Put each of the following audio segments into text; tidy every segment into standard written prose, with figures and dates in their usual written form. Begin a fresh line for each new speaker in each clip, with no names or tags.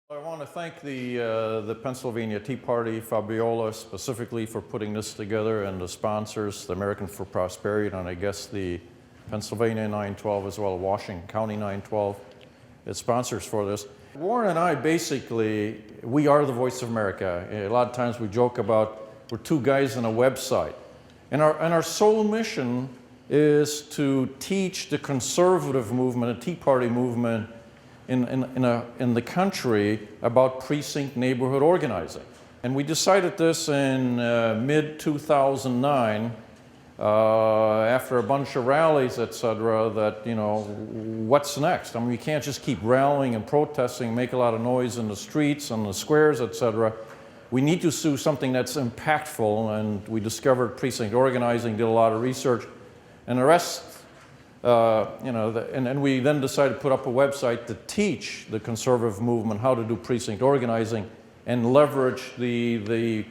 I want to thank the Pennsylvania Tea Party, Fabiola specifically for putting this together, and the sponsors, the American for Prosperity, and I guess the Pennsylvania 912 as well, Washington County 912, as sponsors for this. Warren and I basically, we are the voice of America. A lot of times we joke about we're two guys on a website. And our sole mission is to teach the conservative movement, the Tea Party movement, in the country about precinct neighborhood organizing. And we decided this in mid-2009 after a bunch of rallies, etc., that, you know, what's next? I mean, we can't just keep rallying and protesting, make a lot of noise in the streets and the squares, etc. We need to do something that's impactful, and we discovered precinct organizing, did a lot of research, and the rest and we then decided to put up a website to teach the conservative movement how to do precinct organizing and leverage the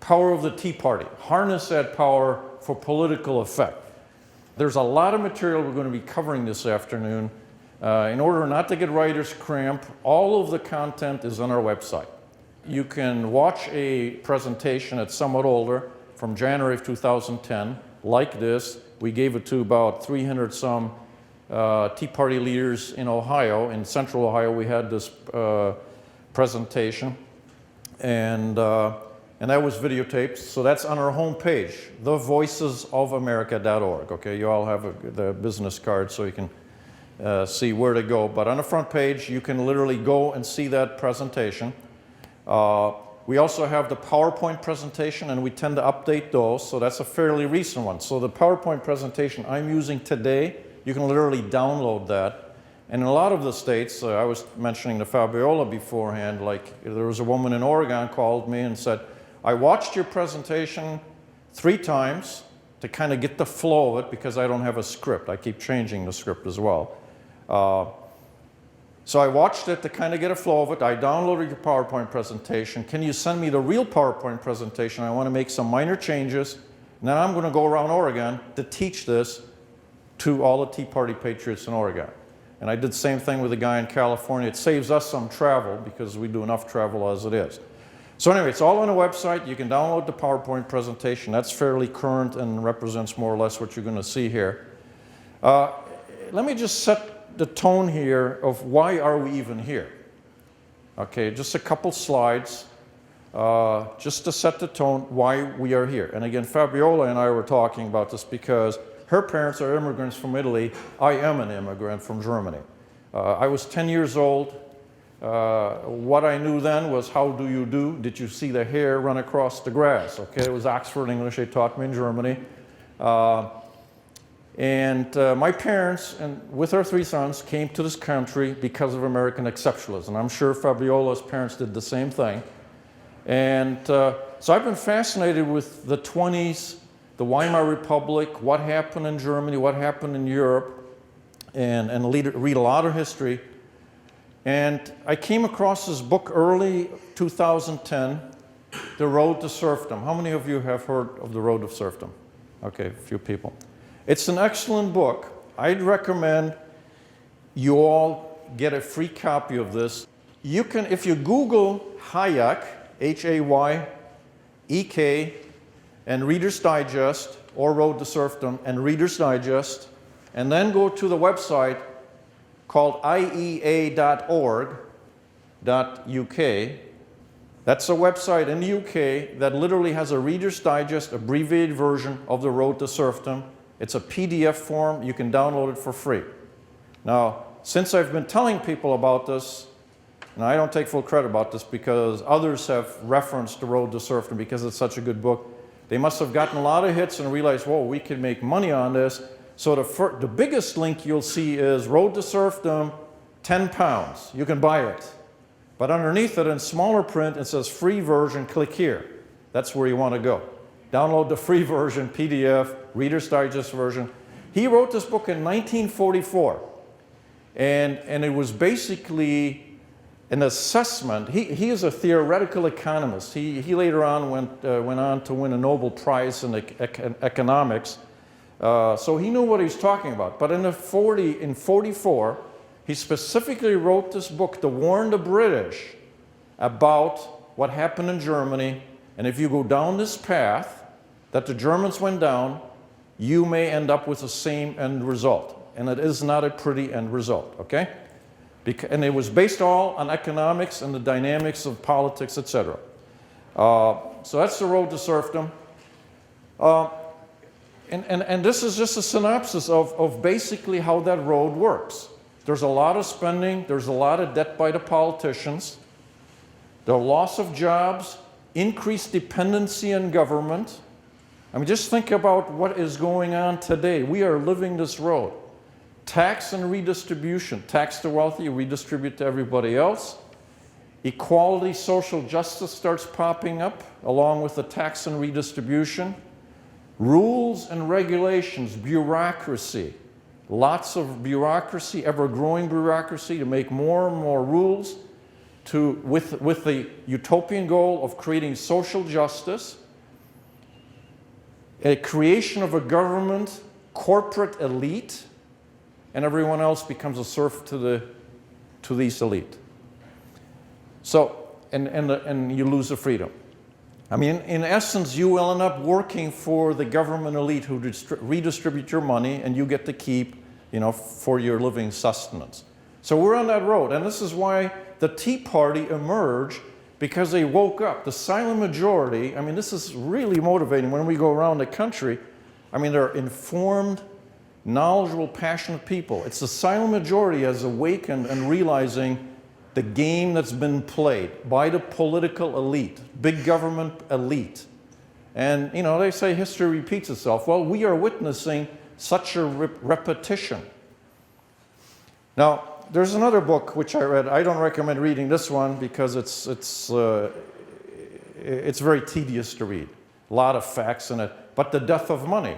power of the Tea Party, harness that power for political effect. There's a lot of material we're going to be covering this afternoon. In order not to get writer's cramp, all of the content is on our website. You can watch a presentation that's somewhat older from January of 2010, like this. We gave it to about 300 some Tea Party leaders in Ohio. In Central Ohio, we had this presentation, and that was videotaped. So that's on our homepage, TheVoicesOfAmerica.org. Okay, you all have the business card so you can see where to go. But on the front page, you can literally go and see that presentation. We also have the PowerPoint presentation, and we tend to update those, so that's a fairly recent one. So the PowerPoint presentation I'm using today, you can literally download that. And in a lot of the states, I was mentioning to Fabiola beforehand, like there was a woman in Oregon called me and said, I watched your presentation 3 times to kind of get the flow of it because I don't have a script. I keep changing the script as well. So I watched it to kind of get a flow of it. I downloaded your PowerPoint presentation. Can you send me the real PowerPoint presentation? I want to make some minor changes. And then I'm going to go around Oregon to teach this to all the Tea Party patriots in Oregon. And I did the same thing with a guy in California. It saves us some travel because we do enough travel as it is. So anyway, it's all on the website. You can download the PowerPoint presentation. That's fairly current and represents more or less what you're going to see here. Let me just set the tone here of why are we even here. Okay, just a couple slides just to set the tone why we are here. And again, Fabiola and I were talking about this because her parents are immigrants from Italy. I am an immigrant from Germany. I was 10 years old. What I knew then was how do you do? Did you see the hare run across the grass? Okay, it was Oxford English they taught me in Germany. My parents, and with our 3 sons, came to this country because of American exceptionalism. I'm sure Fabiola's parents did the same thing. And so I've been fascinated with the 20s, the Weimar Republic, what happened in Germany, what happened in Europe, and read a lot of history. And I came across this book early 2010, The Road to Serfdom. How many of you have heard of The Road to Serfdom? Okay, a few people. It's an excellent book. I'd recommend you all get a free copy of this. You can, if you Google Hayek, H-A-Y-E-K, and Reader's Digest, or Road to Serfdom, and Reader's Digest, and then go to the website called iea.org.uk. That's a website in the UK that literally has a Reader's Digest, abbreviated version of The Road to Serfdom. It's a PDF form. You can download it for free. Now, since I've been telling people about this, and I don't take full credit about this because others have referenced The Road to Serfdom because it's such a good book, they must have gotten a lot of hits and realized, whoa, we can make money on this. So the biggest link you'll see is Road to Serfdom, £10. You can buy it. But underneath it in smaller print, it says free version, click here. That's where you want to go. Download the free version, PDF, Reader's Digest version. He wrote this book in 1944, and it was basically an assessment. He is a theoretical economist. He later on went on to win a Nobel Prize in economics, so he knew what he was talking about. But in 44, he specifically wrote this book to warn the British about what happened in Germany, and if you go down this path that the Germans went down, you may end up with the same end result. And it is not a pretty end result, okay? And it was based all on economics and the dynamics of politics, etc. So that's the road to serfdom. And this is just a synopsis of basically how that road works. There's a lot of spending, there's a lot of debt by the politicians, the loss of jobs, increased dependency on government. I mean, just think about what is going on today. We are living this road. Tax and redistribution. Tax the wealthy, redistribute to everybody else. Equality, social justice starts popping up along with the tax and redistribution. Rules and regulations, bureaucracy. Lots of bureaucracy, ever-growing bureaucracy to make more and more rules with the utopian goal of creating social justice, a creation of a government, corporate elite, and everyone else becomes a serf to these elite. So, and you lose the freedom. I mean, in essence, you will end up working for the government elite who redistribute your money, and you get to keep, you know, for your living sustenance. So we're on that road, and this is why the Tea Party emerged, because they woke up. The silent majority, I mean, this is really motivating when we go around the country. I mean, they're informed, knowledgeable, passionate people. It's the silent majority has awakened and realizing the game that's been played by the political elite, big government elite. And, you know, they say history repeats itself. Well, we are witnessing such a repetition. Now, there's another book which I read. I don't recommend reading this one because it's very tedious to read. A lot of facts in it. But The Death of Money.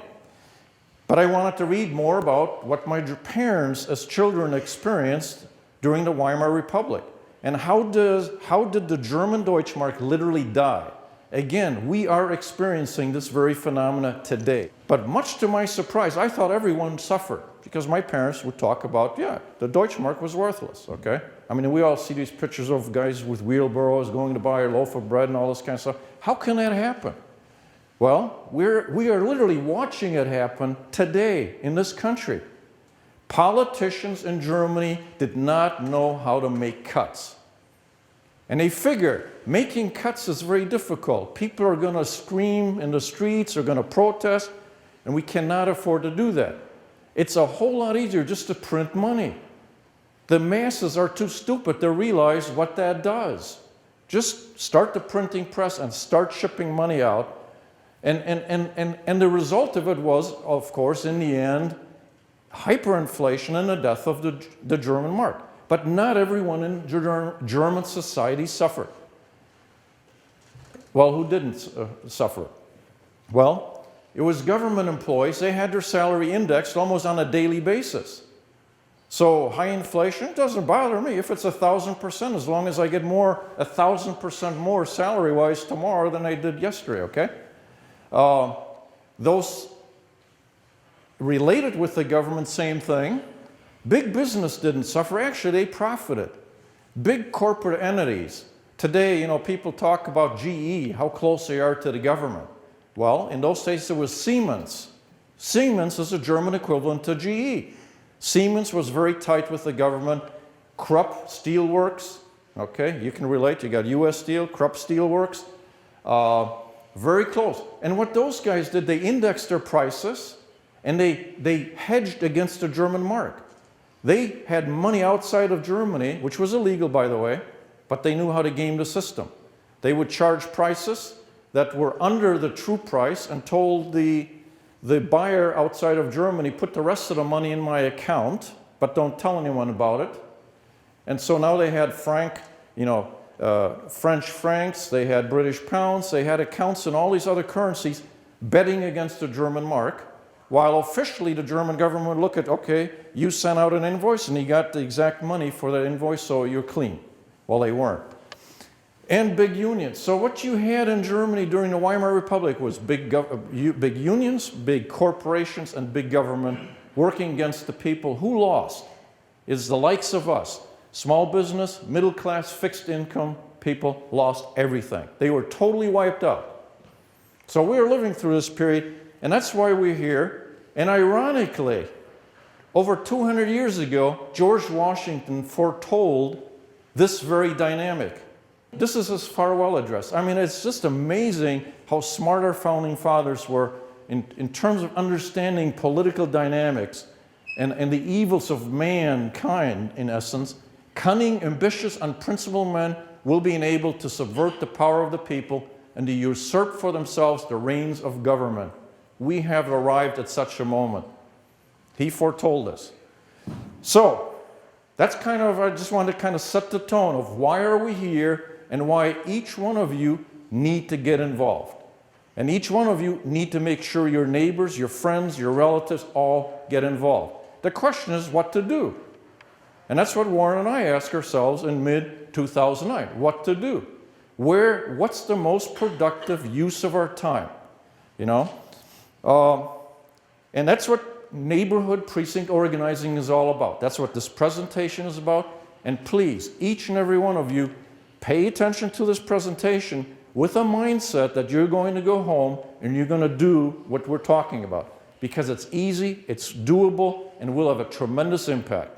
But I wanted to read more about what my parents as children experienced during the Weimar Republic. And how did the German Deutschmark literally die? Again, we are experiencing this very phenomena today. But much to my surprise, I thought everyone suffered, because my parents would talk about, yeah, the Deutschmark was worthless, okay? I mean, we all see these pictures of guys with wheelbarrows going to buy a loaf of bread and all this kind of stuff. How can that happen? Well, we are literally watching it happen today in this country. Politicians in Germany did not know how to make cuts. And they figured making cuts is very difficult. People are going to scream in the streets, are going to protest, and we cannot afford to do that. It's a whole lot easier just to print money. The masses are too stupid to realize what that does. Just start the printing press and start shipping money out. And the result of it was, of course, in the end, hyperinflation and the death of the German mark. But not everyone in German society suffered. Well, who didn't suffer? Well, it was government employees. They had their salary indexed almost on a daily basis. So high inflation doesn't bother me if it's 1,000%, as long as I get 1,000% more salary-wise tomorrow than I did yesterday, okay? Those related with the government, same thing. Big business didn't suffer. Actually, they profited. Big corporate entities. Today, you know, people talk about GE, how close they are to the government. Well, in those days, it was Siemens. Siemens is a German equivalent to GE. Siemens was very tight with the government. Krupp Steelworks, okay, you can relate. You got US Steel, Krupp Steelworks. Very close. And what those guys did, they indexed their prices, and they hedged against the German mark. They had money outside of Germany, which was illegal, by the way, but they knew how to game the system. They would charge prices that were under the true price and told the buyer outside of Germany, put the rest of the money in my account, but don't tell anyone about it. And so now they had French francs, they had British pounds, they had accounts in all these other currencies betting against the German mark, while officially the German government would look at, okay, you sent out an invoice and you got the exact money for that invoice, so you're clean. Well, they weren't. And big unions. So what you had in Germany during the Weimar Republic was big unions, big corporations, and big government working against the people. Who lost? It's the likes of us. Small business, middle class, fixed income, people lost everything. They were totally wiped out. So we are living through this period, and that's why we're here. And ironically, over 200 years ago, George Washington foretold this very dynamic. This is his farewell address. I mean, it's just amazing how smart our founding fathers were in terms of understanding political dynamics and the evils of mankind, in essence. Cunning, ambitious, unprincipled men will be enabled to subvert the power of the people and to usurp for themselves the reins of government. We have arrived at such a moment. He foretold us. So, that's kind of, I just wanted to kind of set the tone of why are we here and why each one of you need to get involved. And each one of you need to make sure your neighbors, your friends, your relatives all get involved. The question is what to do. And that's what Warren and I ask ourselves in mid-2009. What to do? What's the most productive use of our time? You know? And that's what neighborhood precinct organizing is all about. That's what this presentation is about. And please, each and every one of you, pay attention to this presentation with a mindset that you're going to go home and you're going to do what we're talking about. Because it's easy, it's doable, and will have a tremendous impact.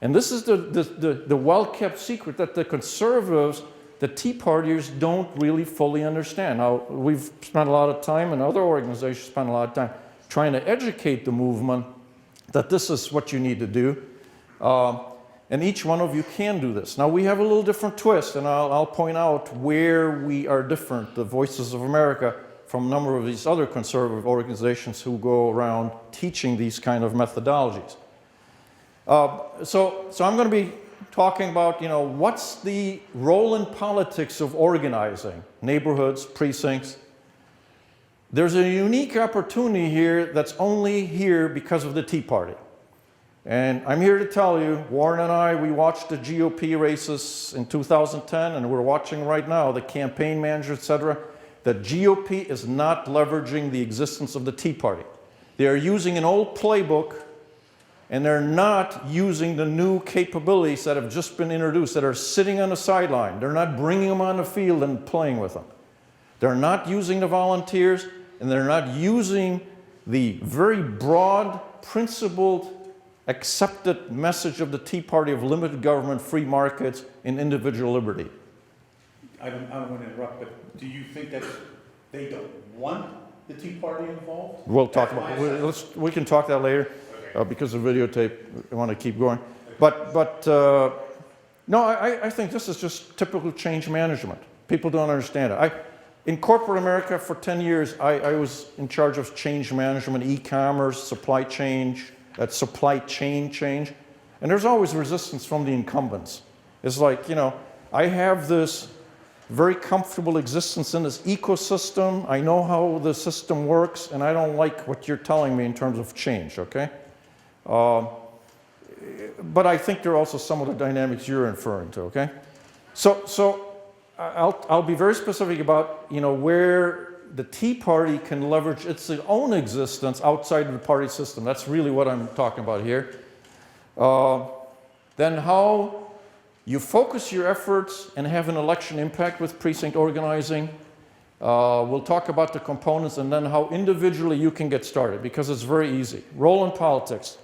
And this is the well-kept secret that the conservatives, the Tea Partiers, don't really fully understand. Now, we've spent a lot of time, and other organizations spent a lot of time, trying to educate the movement that this is what you need to do. And each one of you can do this. Now, we have a little different twist, and I'll point out where we are different, the Voices of America, from a number of these other conservative organizations who go around teaching these kind of methodologies. So I'm going to be talking about, you know, what's the role in politics of organizing neighborhoods, precincts. There's a unique opportunity here that's only here because of the Tea Party. And I'm here to tell you, Warren and I, we watched the GOP races in 2010, and we're watching right now the campaign manager, etc. That GOP is not leveraging the existence of the Tea Party. They are using an old playbook, and they're not using the new capabilities that have just been introduced, that are sitting on the sideline. They're not bringing them on the field and playing with them. They're not using the volunteers, and they're not using the very broad, principled, accepted message of the Tea Party of limited government, free markets, and individual liberty.
I don't want to interrupt, but do you think that they don't want the Tea Party involved?
We'll talk about it. We can talk that later, okay. Because of videotape, I want to keep going. Okay. No, I think this is just typical change management. People don't understand it. In corporate America for 10 years, I was in charge of change management, e-commerce, supply chain change. And there's always resistance from the incumbents. It's like, you know, I have this very comfortable existence in this ecosystem. I know how the system works, and I don't like what you're telling me in terms of change, okay? But I think there are also some of the dynamics you're inferring to, okay? So I'll be very specific about, you know, where the Tea Party can leverage its own existence outside of the party system. That's really what I'm talking about here. Then how you focus your efforts and have an election impact with precinct organizing. We'll talk about the components, and then how individually you can get started, because it's very easy. Role in politics.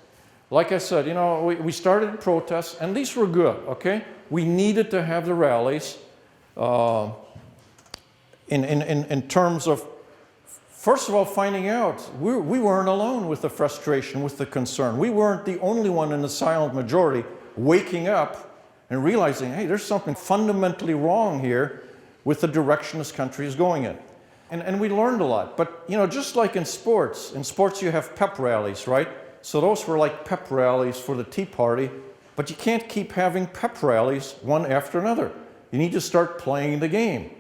Like I said, you know, we started protests, and these were good, okay? We needed to have the rallies in terms of, first of all, finding out we weren't alone with the frustration, with the concern. We weren't the only one in the silent majority waking up and realizing, hey, there's something fundamentally wrong here with the direction this country is going in. And we learned a lot. But, you know, just like in sports you have pep rallies, right? So those were like pep rallies for the Tea Party, but you can't keep having pep rallies one after another. You need to start playing the game.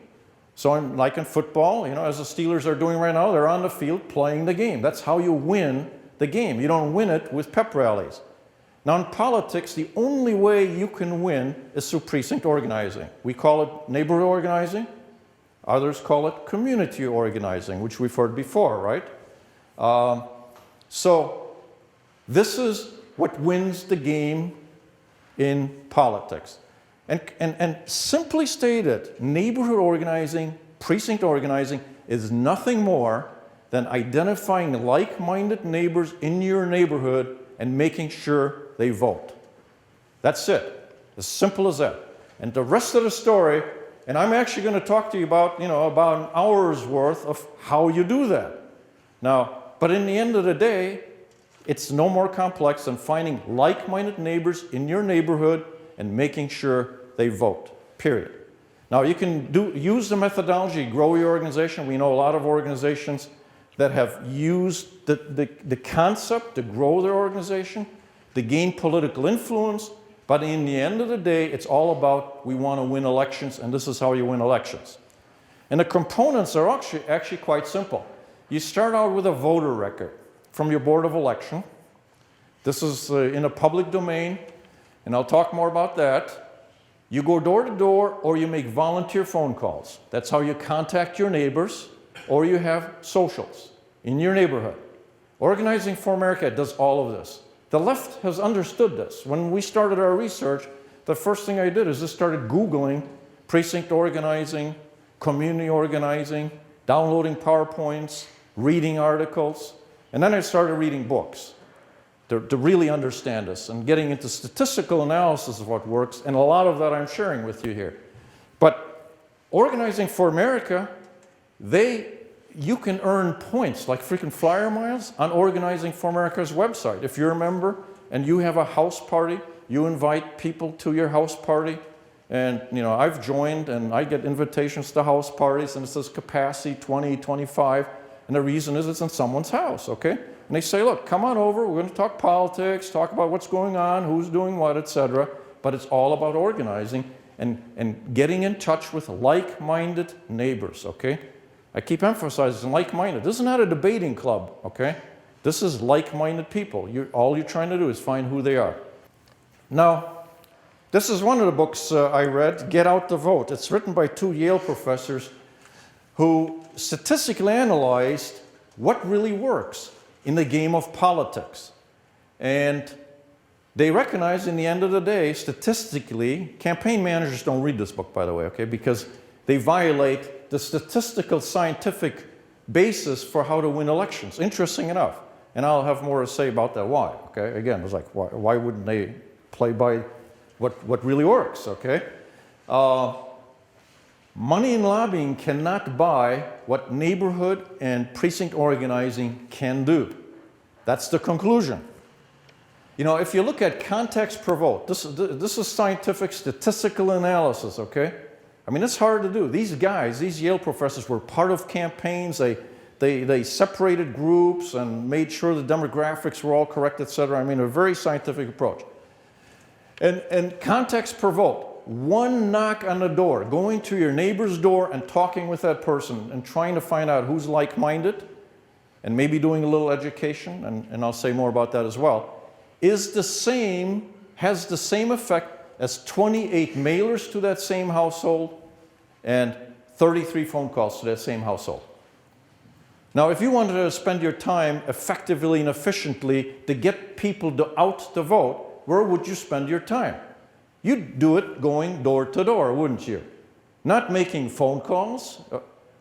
So like in football, you know, as the Steelers are doing right now, they're on the field playing the game. That's how you win the game. You don't win it with pep rallies. Now in politics, the only way you can win is through precinct organizing. We call it neighborhood organizing. Others call it community organizing, which we've heard before, right? So this is what wins the game in politics. And simply stated, neighborhood organizing, precinct organizing is nothing more than identifying like-minded neighbors in your neighborhood and making sure they vote. That's it. As simple as that. And the rest of the story, and I'm actually going to talk to you about, about an hour's worth of how you do that. Now, but in the end of the day, it's no more complex than finding like-minded neighbors in your neighborhood and making sure they vote, period. Now, you can use the methodology, grow your organization. We know a lot of organizations that have used the concept to grow their organization, to gain political influence, but in the end of the day, it's all about we want to win elections, and this is how you win elections. And the components are actually quite simple. You start out with a voter record from your Board of Election. This is in a public domain, and I'll talk more about that. You go door to door, or you make volunteer phone calls. That's how you contact your neighbors, or you have socials in your neighborhood. Organizing for America does all of this. The left has understood this. When we started our research, the first thing I did is just started Googling precinct organizing, community organizing, downloading PowerPoints, reading articles, and then I started reading books to really understand this and getting into statistical analysis of what works, and a lot of that I'm sharing with you here. But Organizing for America, you can earn points like frequent flyer miles on Organizing for America's website. If you're a member and you have a house party, you invite people to your house party. And I've joined and I get invitations to house parties and it says capacity 20, 25. And the reason is it's in someone's house, okay? And they say, look, come on over. We're going to talk politics, talk about what's going on, who's doing what, etc. But it's all about organizing and getting in touch with like-minded neighbors, okay? I keep emphasizing like-minded. This is not a debating club, okay? This is like-minded people. All you're trying to do is find who they are. Now, this is one of the books I read, Get Out the Vote. It's written by two Yale professors who statistically analyzed what really works in the game of politics. And they recognize in the end of the day, statistically, campaign managers don't read this book, by the way, okay, because they violate the statistical scientific basis for how to win elections. Interesting enough. And I'll have more to say about that why, okay? Again, it's like, why wouldn't they play by what really works, okay? Money and lobbying cannot buy what neighborhood and precinct organizing can do. That's the conclusion. If you look at context per vote, this is scientific statistical analysis, okay? I mean, it's hard to do. These guys, these Yale professors, were part of campaigns. They separated groups and made sure the demographics were all correct, etc. I mean, a very scientific approach. And context per vote. One knock on the door, going to your neighbor's door and talking with that person and trying to find out who's like-minded and maybe doing a little education, and I'll say more about that as well, has the same effect as 28 mailers to that same household and 33 phone calls to that same household. Now, if you wanted to spend your time effectively and efficiently to get people out to vote, where would you spend your time? You'd do it going door to door, wouldn't you? Not making phone calls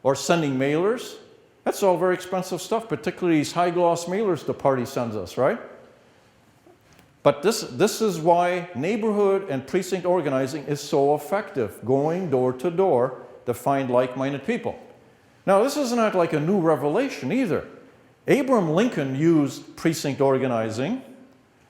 or sending mailers. That's all very expensive stuff, particularly these high-gloss mailers the party sends us, right? But this is why neighborhood and precinct organizing is so effective, going door to door to find like-minded people. Now, this is not like a new revelation either. Abraham Lincoln used precinct organizing,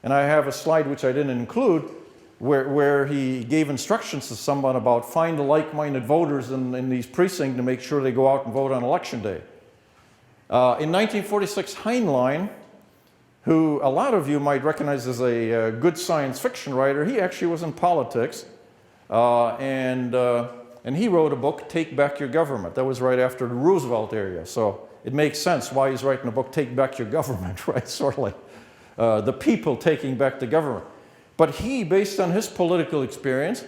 and I have a slide which I didn't include, where he gave instructions to someone about find the like-minded voters in these precincts to make sure they go out and vote on election day. In 1946, Heinlein, who a lot of you might recognize as a good science fiction writer, he actually was in politics, and he wrote a book, Take Back Your Government. That was right after the Roosevelt era, so it makes sense why he's writing a book, Take Back Your Government, right? Sort of like the people taking back the government. But he, based on his political experience,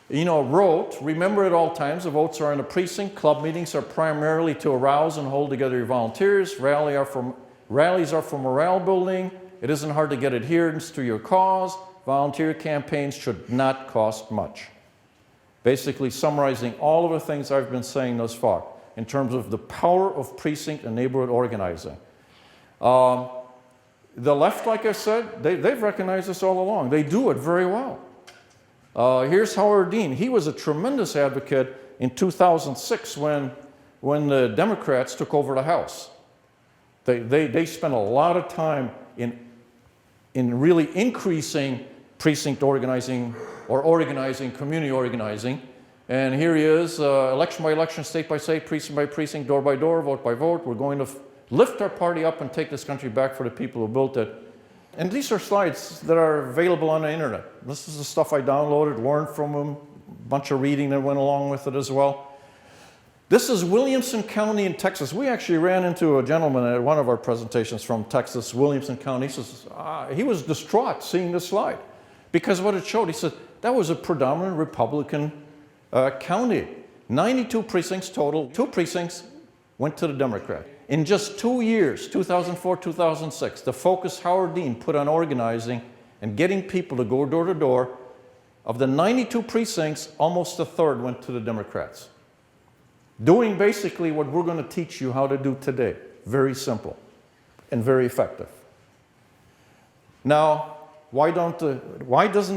wrote, remember at all times, the votes are in a precinct. Club meetings are primarily to arouse and hold together your volunteers. Rallies are for morale building. It isn't hard to get adherence to your cause. Volunteer campaigns should not cost much. basically summarizing all of the things I've been saying thus far in terms of the power of precinct and neighborhood organizing. The left, like I said, they've recognized this all along. They do it very well. Here's Howard Dean. He was a tremendous advocate in 2006 when the Democrats took over the House. They spent a lot of time in really increasing precinct organizing or organizing, community organizing. And here he is, election by election, state by state, precinct by precinct, door by door, vote by vote. We're going to lift our party up and take this country back for the people who built it. And these are slides that are available on the internet. This is the stuff I downloaded, learned from them, a bunch of reading that went along with it as well. This is Williamson County in Texas. We actually ran into a gentleman at one of our presentations from Texas, Williamson County. He says, he was distraught seeing this slide because what it showed, he said, that was a predominant Republican county. 92 precincts total, 2 precincts went to the Democrat. In just 2 years, 2004, 2006, the focus Howard Dean put on organizing and getting people to go door to door, of the 92 precincts, almost a third went to the Democrats. Doing basically what we're going to teach you how to do today. Very simple and very effective. Now, why doesn't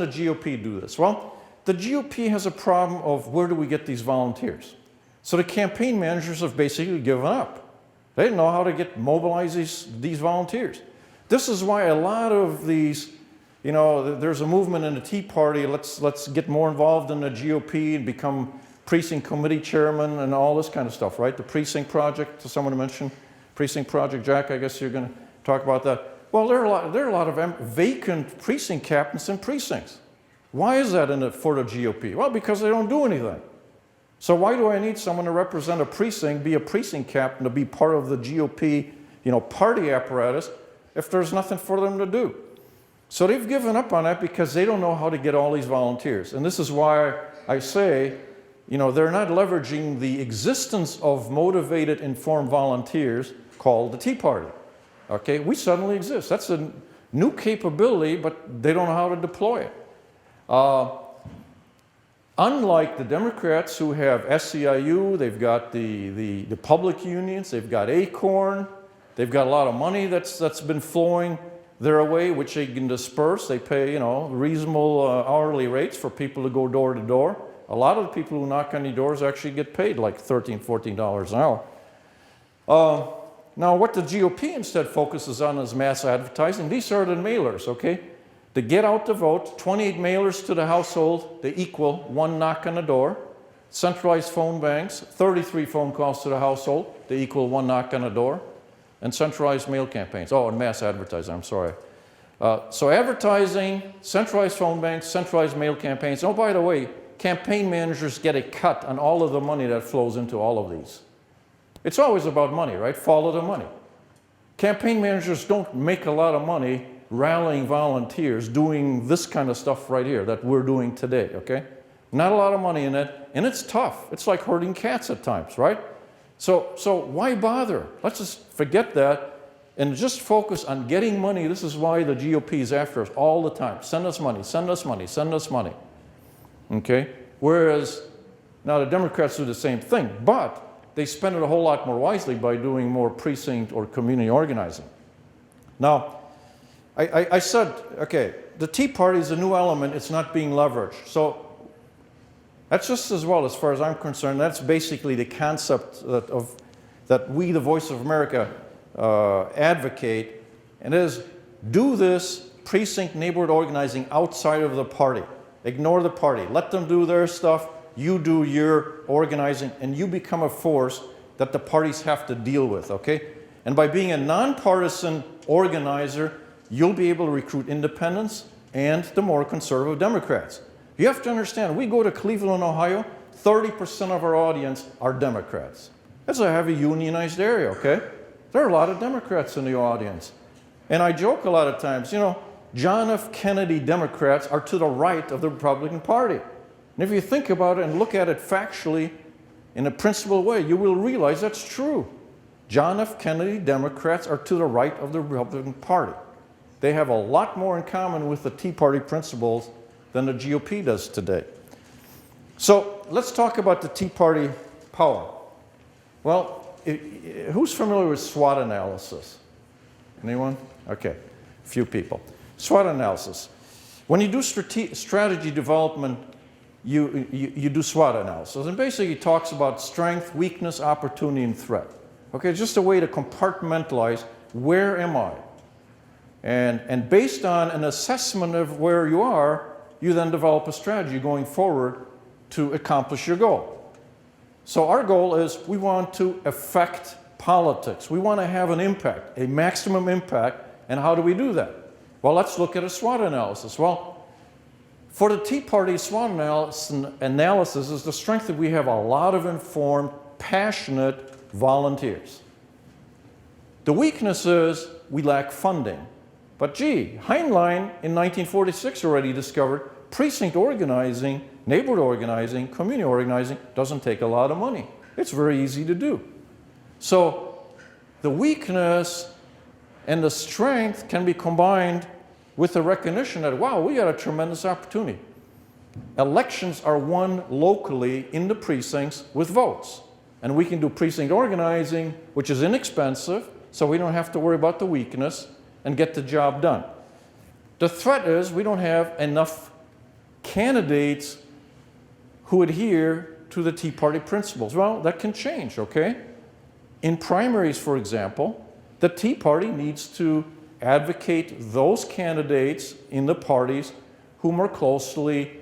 the GOP do this? Well, the GOP has a problem of where do we get these volunteers? So the campaign managers have basically given up. They didn't know how to mobilize these volunteers. This is why a lot of these, there's a movement in the Tea Party, let's get more involved in the GOP and become precinct committee chairman and all this kind of stuff, right? The precinct project, someone mentioned precinct project. Jack, I guess you're going to talk about that. Well, there are a lot of vacant precinct captains in precincts. Why is that for the GOP? Well, because they don't do anything. So why do I need someone to represent a precinct, be a precinct captain, to be part of the GOP, party apparatus, if there's nothing for them to do? So they've given up on that because they don't know how to get all these volunteers. And this is why I say, they're not leveraging the existence of motivated, informed volunteers called the Tea Party. Okay, we suddenly exist. That's a new capability, but they don't know how to deploy it. Unlike the Democrats who have SEIU, they've got the public unions, they've got ACORN, they've got a lot of money that's been flowing their way, which they can disperse. They pay, reasonable hourly rates for people to go door to door. A lot of the people who knock on the doors actually get paid like $13, $14 an hour. Now, what the GOP instead focuses on is mass advertising. These are the mailers, okay? To get out the vote, 28 mailers to the household, they equal 1 knock on the door. Centralized phone banks, 33 phone calls to the household, they equal 1 knock on the door. And centralized mail campaigns. Oh, and mass advertising, I'm sorry. So advertising, centralized phone banks, centralized mail campaigns. Oh, by the way, campaign managers get a cut on all of the money that flows into all of these. It's always about money, right? Follow the money. Campaign managers don't make a lot of money rallying volunteers, doing this kind of stuff right here that we're doing today, okay? Not a lot of money in it, and it's tough. It's like herding cats at times, right? So why bother? Let's just forget that and just focus on getting money. This is why the GOP is after us all the time. Send us money, send us money, send us money. Okay? Whereas now the Democrats do the same thing, but they spend it a whole lot more wisely by doing more precinct or community organizing. Now, I said, okay, the Tea Party is a new element. It's not being leveraged. So that's just as well, as far as I'm concerned. That's basically the concept that we, the Voice of America, advocate, and is do this precinct neighborhood organizing outside of the party. Ignore the party. Let them do their stuff. You do your organizing, and you become a force that the parties have to deal with, okay? And by being a nonpartisan organizer, you'll be able to recruit independents and the more conservative Democrats. You have to understand, we go to Cleveland, Ohio, 30% of our audience are Democrats. That's a heavy unionized area, okay? There are a lot of Democrats in the audience. And I joke a lot of times, John F. Kennedy Democrats are to the right of the Republican Party. And if you think about it and look at it factually in a principled way, you will realize that's true. John F. Kennedy Democrats are to the right of the Republican Party. They have a lot more in common with the Tea Party principles than the GOP does today. So let's talk about the Tea Party power. Well, who's familiar with SWOT analysis? Anyone? Okay, a few people. SWOT analysis. When you do strategy development, you do SWOT analysis. And basically it talks about strength, weakness, opportunity, and threat. Okay, just a way to compartmentalize where am I? And based on an assessment of where you are, you then develop a strategy going forward to accomplish your goal. So our goal is we want to affect politics. We want to have an impact, a maximum impact. And how do we do that? Well, let's look at a SWOT analysis. Well, for the Tea Party, SWOT analysis is the strength that we have a lot of informed, passionate volunteers. The weakness is we lack funding. But gee, Heinlein in 1946 already discovered precinct organizing, neighborhood organizing, community organizing doesn't take a lot of money. It's very easy to do. So the weakness and the strength can be combined with the recognition that, wow, we got a tremendous opportunity. Elections are won locally in the precincts with votes. And we can do precinct organizing, which is inexpensive, so we don't have to worry about the weakness and get the job done. The threat is we don't have enough candidates who adhere to the Tea Party principles. Well, that can change, okay? In primaries, for example, the Tea Party needs to advocate those candidates in the parties who more closely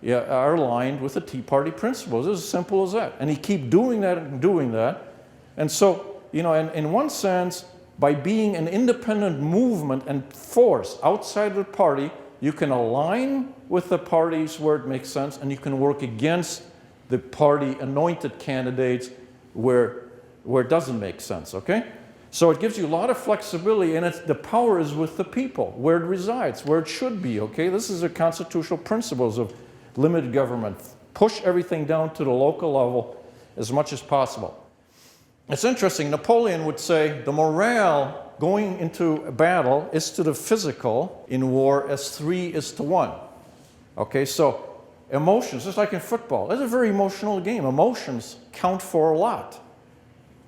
are aligned with the Tea Party principles. It's as simple as that. And you keep doing that and doing that. And so, you know, in one sense, by being an independent movement and force outside the party, you can align with the parties where it makes sense, and you can work against the party anointed candidates where it doesn't make sense, okay? So it gives you a lot of flexibility, and the power is with the people, where it resides, where it should be, okay? This is the constitutional principles of limited government. Push everything down to the local level as much as possible. It's interesting, Napoleon would say the morale going into a battle is to the physical in war as 3 is to 1. Okay, so emotions, just like in football, it's a very emotional game. Emotions count for a lot,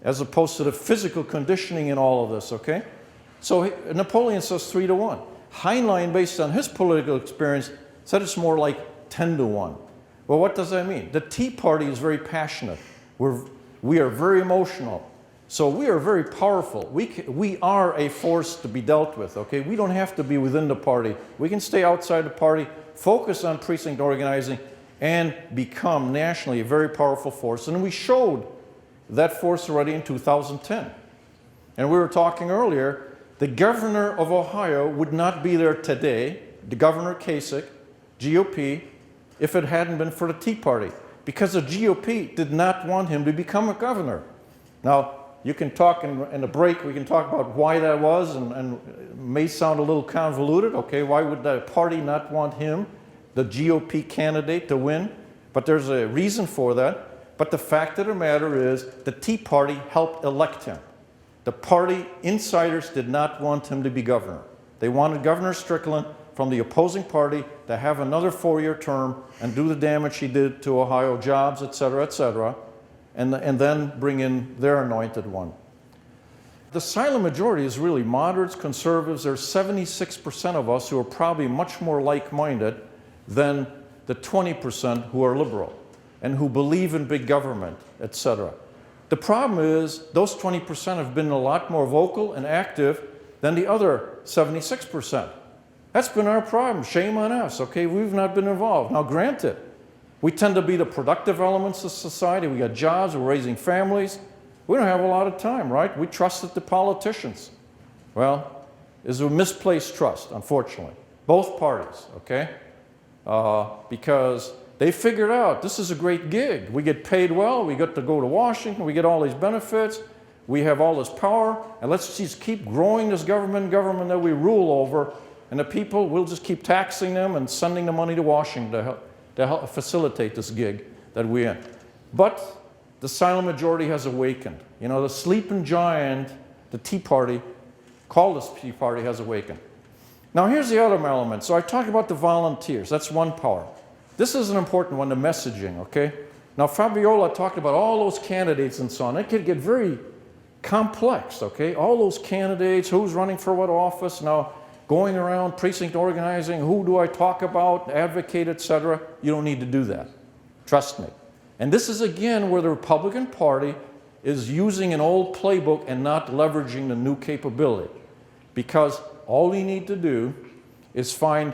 as opposed to the physical conditioning in all of this, okay? So Napoleon says 3 to 1. Heinlein, based on his political experience, said it's more like 10 to 1. Well, what does that mean? The Tea Party is very passionate. We are very emotional. So we are very powerful. We are a force to be dealt with, okay? We don't have to be within the party. We can stay outside the party, focus on precinct organizing, and become nationally a very powerful force. And we showed that force already in 2010. And we were talking earlier, the governor of Ohio would not be there today, the Governor Kasich, GOP, if it hadn't been for the Tea Party, because the GOP did not want him to become a governor. Now, you can talk in a break, we can talk about why that was, and it may sound a little convoluted, okay? Why would the party not want him, the GOP candidate, to win? But there's a reason for that. But the fact of the matter is, the Tea Party helped elect him. The party insiders did not want him to be governor. They wanted Governor Strickland from the opposing party to have another 4-year term and do the damage he did to Ohio jobs, et cetera, and then bring in their anointed one. The silent majority is really moderates, conservatives. There's 76% of us who are probably much more like-minded than the 20% who are liberal and who believe in big government, et cetera. The problem is those 20% have been a lot more vocal and active than the other 76%. That's been our problem. Shame on us, okay? We've not been involved. Now, granted, we tend to be the productive elements of society. We got jobs, we're raising families. We don't have a lot of time, right? We trusted the politicians. Well, it's a misplaced trust, unfortunately. Both parties, okay? Because they figured out this is a great gig. We get paid well, we get to go to Washington, we get all these benefits, we have all this power, and let's just keep growing this government that we rule over, and the people, we'll just keep taxing them and sending the money to Washington to help facilitate this gig that we're in. But the silent majority has awakened. You know, the sleeping giant, the Tea Party, called this Tea Party, has awakened. Now here's the other element. So I talked about the volunteers. That's one power. this is an important one, the messaging, okay? Now, Fabiola talked about all those candidates and so on. It could get very complex, okay? All those candidates, who's running for what office, now going around precinct organizing, who do I talk about, advocate, etc. You don't need to do that. Trust me. And this is, again, where the Republican Party is using an old playbook and not leveraging the new capability. Because all you need to do is find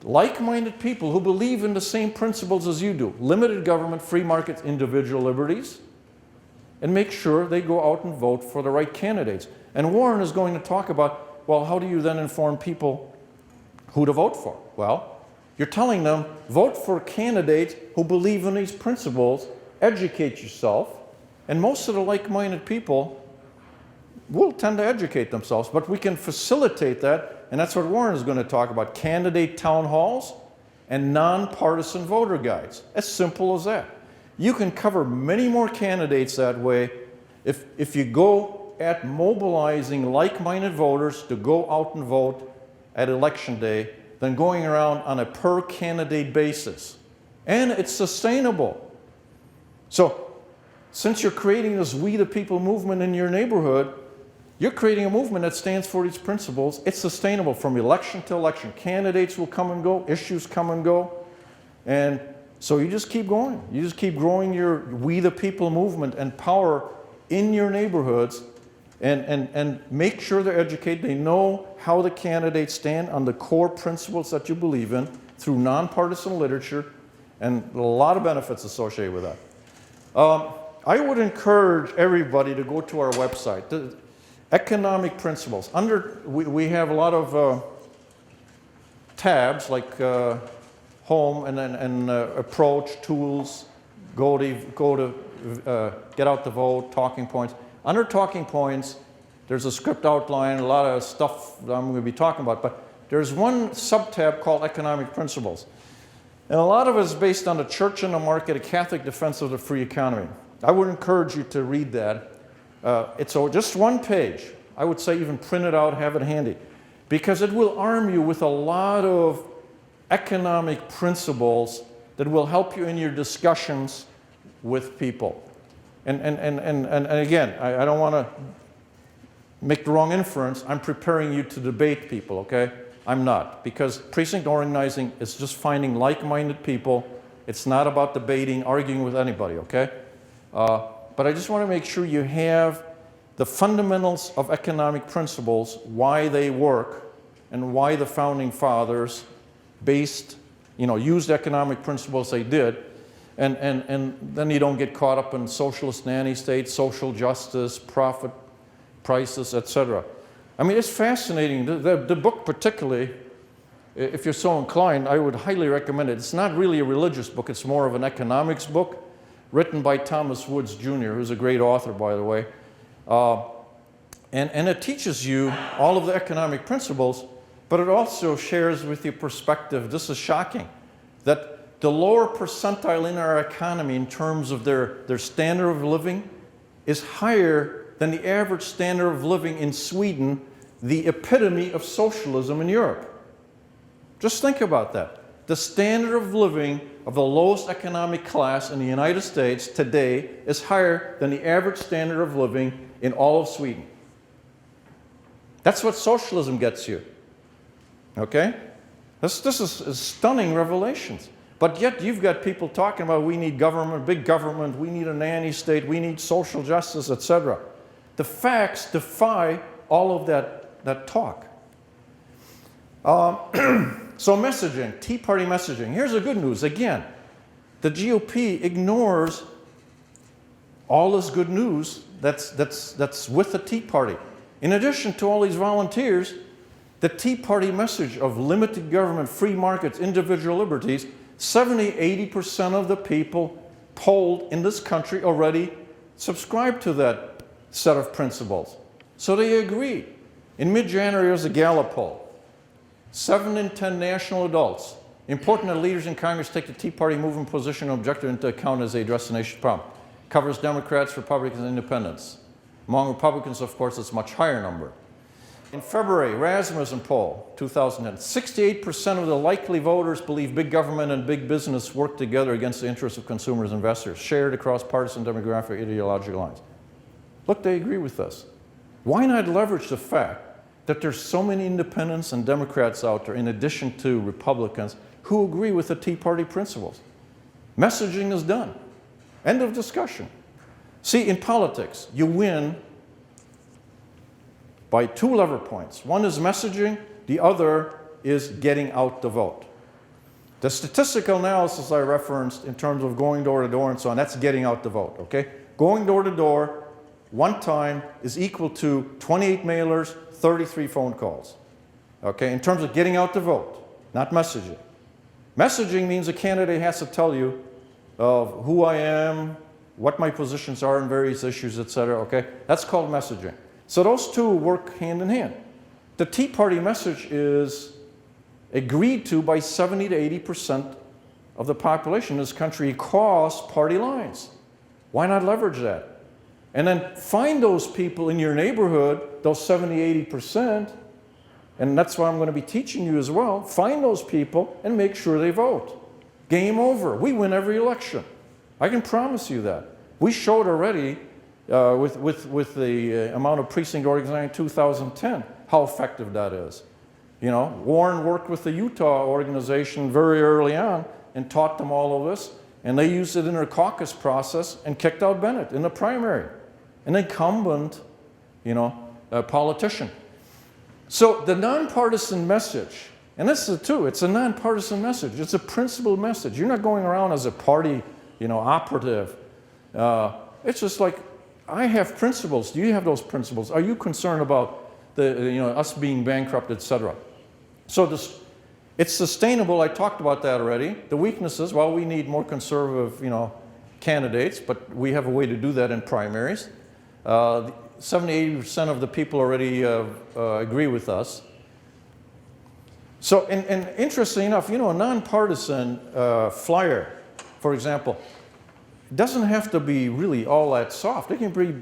like-minded people who believe in the same principles as you do. Limited government, free markets, individual liberties. And make sure they go out and vote for the right candidates. And Warren is going to talk about, well, how do you then inform people who to vote for? Well, you're telling them, vote for candidates who believe in these principles, educate yourself, and most of the like-minded people will tend to educate themselves, but we can facilitate that, and that's what Warren is going to talk about, candidate town halls and nonpartisan voter guides. As simple as that. You can cover many more candidates that way if you go at mobilizing like-minded voters to go out and vote at election day than going around on a per-candidate basis. And it's sustainable. So, since you're creating this We the People movement in your neighborhood, you're creating a movement that stands for these principles. It's sustainable from election to election. Candidates will come and go, issues come and go, and so you just keep going. You just keep growing your We the People movement and power in your neighborhoods and make sure they're educated. They know how the candidates stand on the core principles that you believe in through nonpartisan literature, and a lot of benefits associated with that. I would encourage everybody to go to our website. The economic principles. We have a lot of tabs like home and approach, tools, go to get out the vote, talking points. Under talking points, there's a script outline, a lot of stuff that I'm going to be talking about, but there's one sub-tab called economic principles. And a lot of it is based on the church and the market, a Catholic defense of the free economy. I would encourage you to read that. It's just one page. I would say even print it out, have it handy, because it will arm you with a lot of economic principles that will help you in your discussions with people. And again, I don't want to make the wrong inference. I'm preparing you to debate people, okay? I'm not, because precinct organizing is just finding like-minded people. It's not about debating, arguing with anybody, okay? But I just want to make sure you have the fundamentals of economic principles, why they work, and why the founding fathers used economic principles they did, and then you don't get caught up in socialist nanny states, social justice, profit prices, etc. I mean, it's fascinating. The book particularly, if you're so inclined, I would highly recommend it. It's not really a religious book. It's more of an economics book written by Thomas Woods Jr., who's a great author, by the way. And it teaches you all of the economic principles, but it also shares with you perspective. This is shocking, that the lower percentile in our economy in terms of their standard of living is higher than the average standard of living in Sweden, the epitome of socialism in Europe. Just think about that. The standard of living of the lowest economic class in the United States today is higher than the average standard of living in all of Sweden. That's what socialism gets you. Okay? This is stunning revelations. But yet you've got people talking about we need government, big government, we need a nanny state, we need social justice, etc. The facts defy all of that talk. So messaging, Tea Party messaging. Here's the good news. Again, the GOP ignores all this good news that's with the Tea Party. In addition to all these volunteers, the Tea Party message of limited government, free markets, individual liberties, 70–80% of the people polled in this country already subscribe to that set of principles. So they agree. In mid-January, there was a Gallup poll. 7 in 10 national adults. Important that leaders in Congress take the Tea Party movement position and objective into account as they address the nation's problem. Covers Democrats, Republicans, and Independents. Among Republicans, of course, it's a much higher number. In February, Rasmussen poll, 2010, 68% of the likely voters believe big government and big business work together against the interests of consumers and investors, shared across partisan, demographic, ideological lines. Look, they agree with us. Why not leverage the fact that there's so many independents and Democrats out there, in addition to Republicans, who agree with the Tea Party principles? Messaging is done. End of discussion. See, in politics, you win by two lever points. One is messaging, the other is getting out the vote. The statistical analysis I referenced in terms of going door to door and so on, that's getting out the vote, okay? Going door to door, one time, is equal to 28 mailers, 33 phone calls, okay? In terms of getting out the vote, not messaging. Messaging means a candidate has to tell you of who I am, what my positions are in various issues, etc., okay? That's called messaging. So those two work hand in hand. The Tea Party message is agreed to by 70 to 80% of the population in this country across party lines. Why not leverage that? And then find those people in your neighborhood, those 70, 80%, and that's what I'm going to be teaching you as well. Find those people and make sure they vote. Game over. We win every election. I can promise you that. We showed already with the amount of precinct organizing in 2010 how effective that is. You know, Warren worked with the Utah organization very early on and taught them all of this, and they used it in their caucus process and kicked out Bennett in the primary, an incumbent, you know, politician. So the nonpartisan message, and this is too, it's a nonpartisan message. It's a principled message. You're not going around as a party, you know, operative. It's just like, I have principles. Do you have those principles? Are you concerned about us being bankrupt, etc.? So this, it's sustainable. I talked about that already. The weaknesses, well, we need more conservative, candidates, but we have a way to do that in primaries. 70-80% of the people already agree with us. So, and interestingly enough, a nonpartisan flyer, for example, doesn't have to be really all that soft. It can be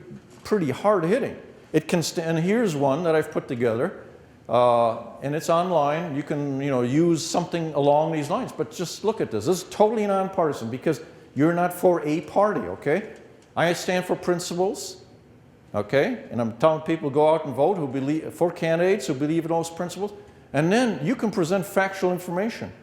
pretty hard-hitting. It can and here's one that I've put together, and it's online. You can, use something along these lines. But just look at this. This is totally nonpartisan because you're not for a party, okay? I stand for principles, okay? And I'm telling people to go out and vote who believe for candidates who believe in those principles. And then you can present factual information.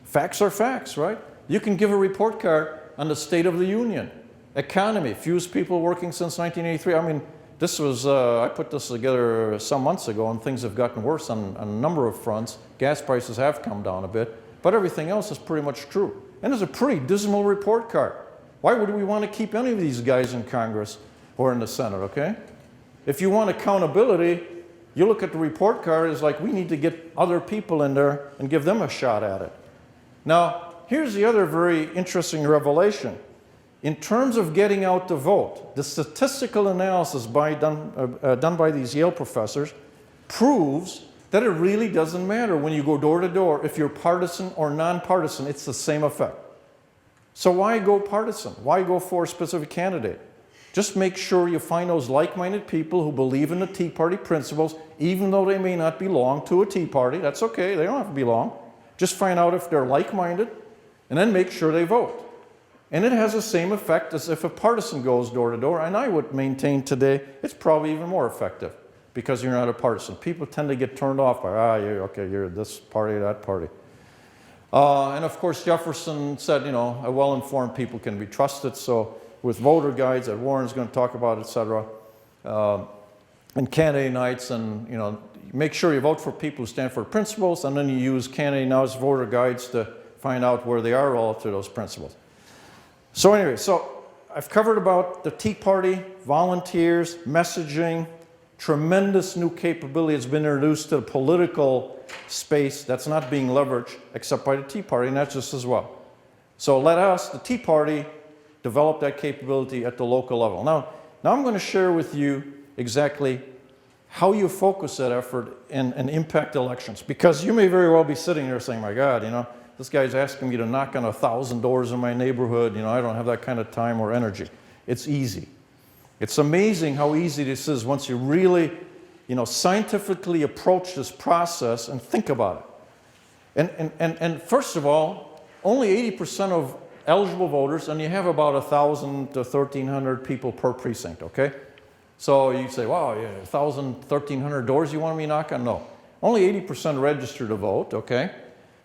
Facts are facts, right? You can give a report card on the State of the Union, economy, fewest people working since 1983. I mean, this was, I put this together some months ago, and things have gotten worse on a number of fronts. Gas prices have come down a bit, but everything else is pretty much true. And it's a pretty dismal report card. Why would we want to keep any of these guys in Congress or in the Senate, okay? If you want accountability, you look at the report card, it's like we need to get other people in there and give them a shot at it. Now, here's the other very interesting revelation. In terms of getting out the vote, the statistical analysis done by these Yale professors proves that it really doesn't matter when you go door to door. If you're partisan or nonpartisan, it's the same effect. So why go partisan? Why go for a specific candidate? Just make sure you find those like-minded people who believe in the Tea Party principles, even though they may not belong to a Tea Party. That's okay. They don't have to belong. Just find out if they're like-minded, and then make sure they vote. And it has the same effect as if a partisan goes door to door, and I would maintain today it's probably even more effective because you're not a partisan. People tend to get turned off by, you're this party, that party. And of course, Jefferson said, a well-informed people can be trusted, so with voter guides that Warren's going to talk about, etc., and candidate nights, and make sure you vote for people who stand for principles, and then you use candidate nights, voter guides to find out where they are relative to those principles. So anyway, so I've covered about the Tea Party, volunteers, messaging, tremendous new capability has been introduced to the political space that's not being leveraged except by the Tea Party, and that's just as well. So let us, the Tea Party, develop that capability at the local level. Now I'm going to share with you exactly how you focus that effort and impact elections. Because you may very well be sitting there saying, my God, this guy's asking me to knock on 1,000 doors in my neighborhood. I don't have that kind of time or energy. It's easy. It's amazing how easy this is once you really, scientifically approach this process and think about it. And first of all, only 80% of eligible voters, and you have about 1,000 to 1,300 people per precinct, okay? So you say, wow, 1,000, 1,300 doors you want me to knock on? No. Only 80% register to vote, okay?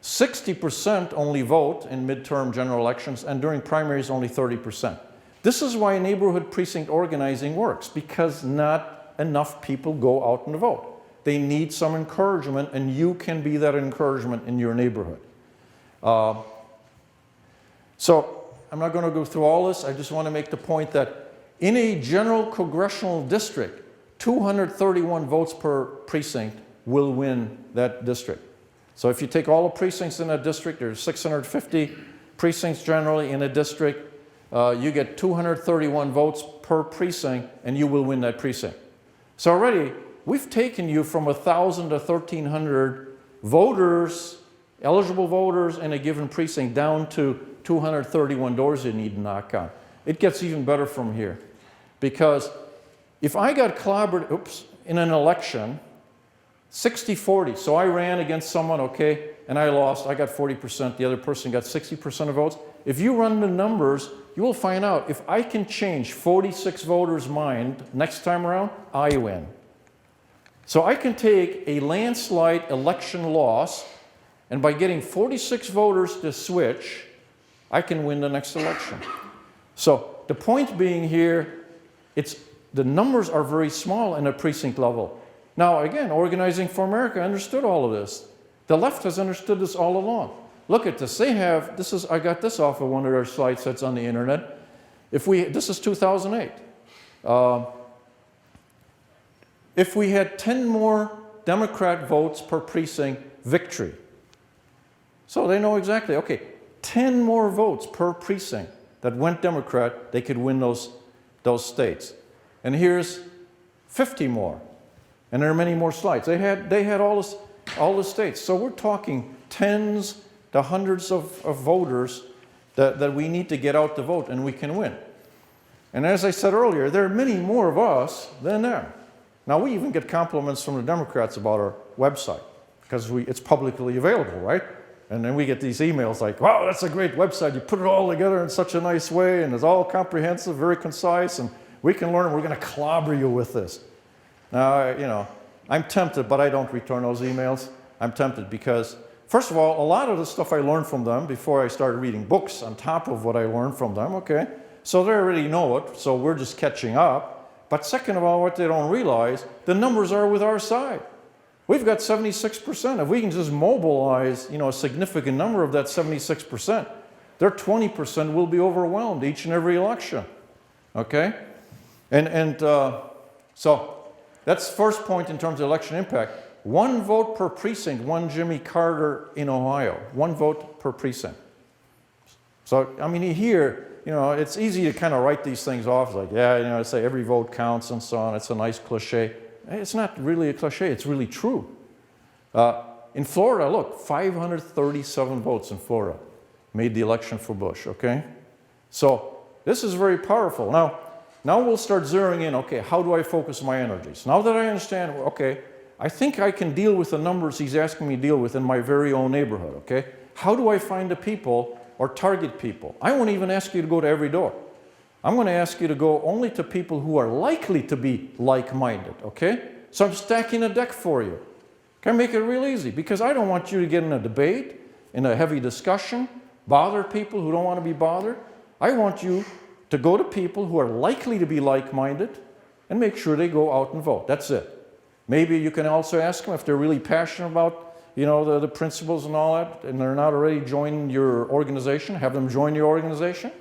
60% only vote in midterm general elections, and during primaries only 30%. This is why neighborhood precinct organizing works, because not enough people go out and vote. They need some encouragement, and you can be that encouragement in your neighborhood. So I'm not going to go through all this. I just want to make the point that in a general congressional district, 231 votes per precinct will win that district. So if you take all the precincts in a district, there's 650 precincts generally in a district, you get 231 votes per precinct, and you will win that precinct. So already, we've taken you from 1,000 to 1,300 voters, eligible voters in a given precinct, down to 231 doors you need to knock on. It gets even better from here. Because if I got clobbered, in an election, 60-40, so I ran against someone, okay, and I lost, I got 40%, the other person got 60% of votes. If you run the numbers, you will find out if I can change 46 voters' mind next time around, I win. So I can take a landslide election loss, and by getting 46 voters to switch, I can win the next election. So the point being here, the numbers are very small in a precinct level. Now again, Organizing for America understood all of this. The left has understood this all along. Look at this. They have, I got this off of one of their slides that's on the internet. This is 2008. If we had 10 more Democrat votes per precinct, victory. So they know exactly, okay, 10 more votes per precinct that went Democrat, they could win those states. And here's 50 more. And there are many more slides. They had all the states. So we're talking tens to hundreds of voters that we need to get out to vote, and we can win. And as I said earlier, there are many more of us than them. Now, we even get compliments from the Democrats about our website, because it's publicly available, right? And then we get these emails like, wow, that's a great website. You put it all together in such a nice way, and it's all comprehensive, very concise, and we can learn. We're going to clobber you with this. Now, I'm tempted, but I don't return those emails. I'm tempted because, first of all, a lot of the stuff I learned from them before I started reading books on top of what I learned from them, okay? So they already know it, so we're just catching up. But second of all, what they don't realize, the numbers are with our side. We've got 76%. If we can just mobilize, a significant number of that 76%, their 20% will be overwhelmed each and every election, okay? So that's first point in terms of election impact. 1 vote per precinct won Jimmy Carter in Ohio. 1 vote per precinct. So, I mean, here, it's easy to kind of write these things off like, yeah, say every vote counts and so on. It's a nice cliche. It's not really a cliche. It's really true. In Florida, look, 537 votes in Florida made the election for Bush, okay? So this is very powerful. Now we'll start zeroing in, okay, how do I focus my energies? Now that I understand, okay, I think I can deal with the numbers he's asking me to deal with in my very own neighborhood, okay? How do I find the people or target people? I won't even ask you to go to every door. I'm going to ask you to go only to people who are likely to be like-minded, okay? So I'm stacking a deck for you. Can I make it real easy? Because I don't want you to get in a debate, in a heavy discussion, bother people who don't want to be bothered. I want you to go to people who are likely to be like-minded and make sure they go out and vote. That's it. Maybe you can also ask them if they're really passionate about, the principles and all that, and they're not already joining your organization, have them join your organization.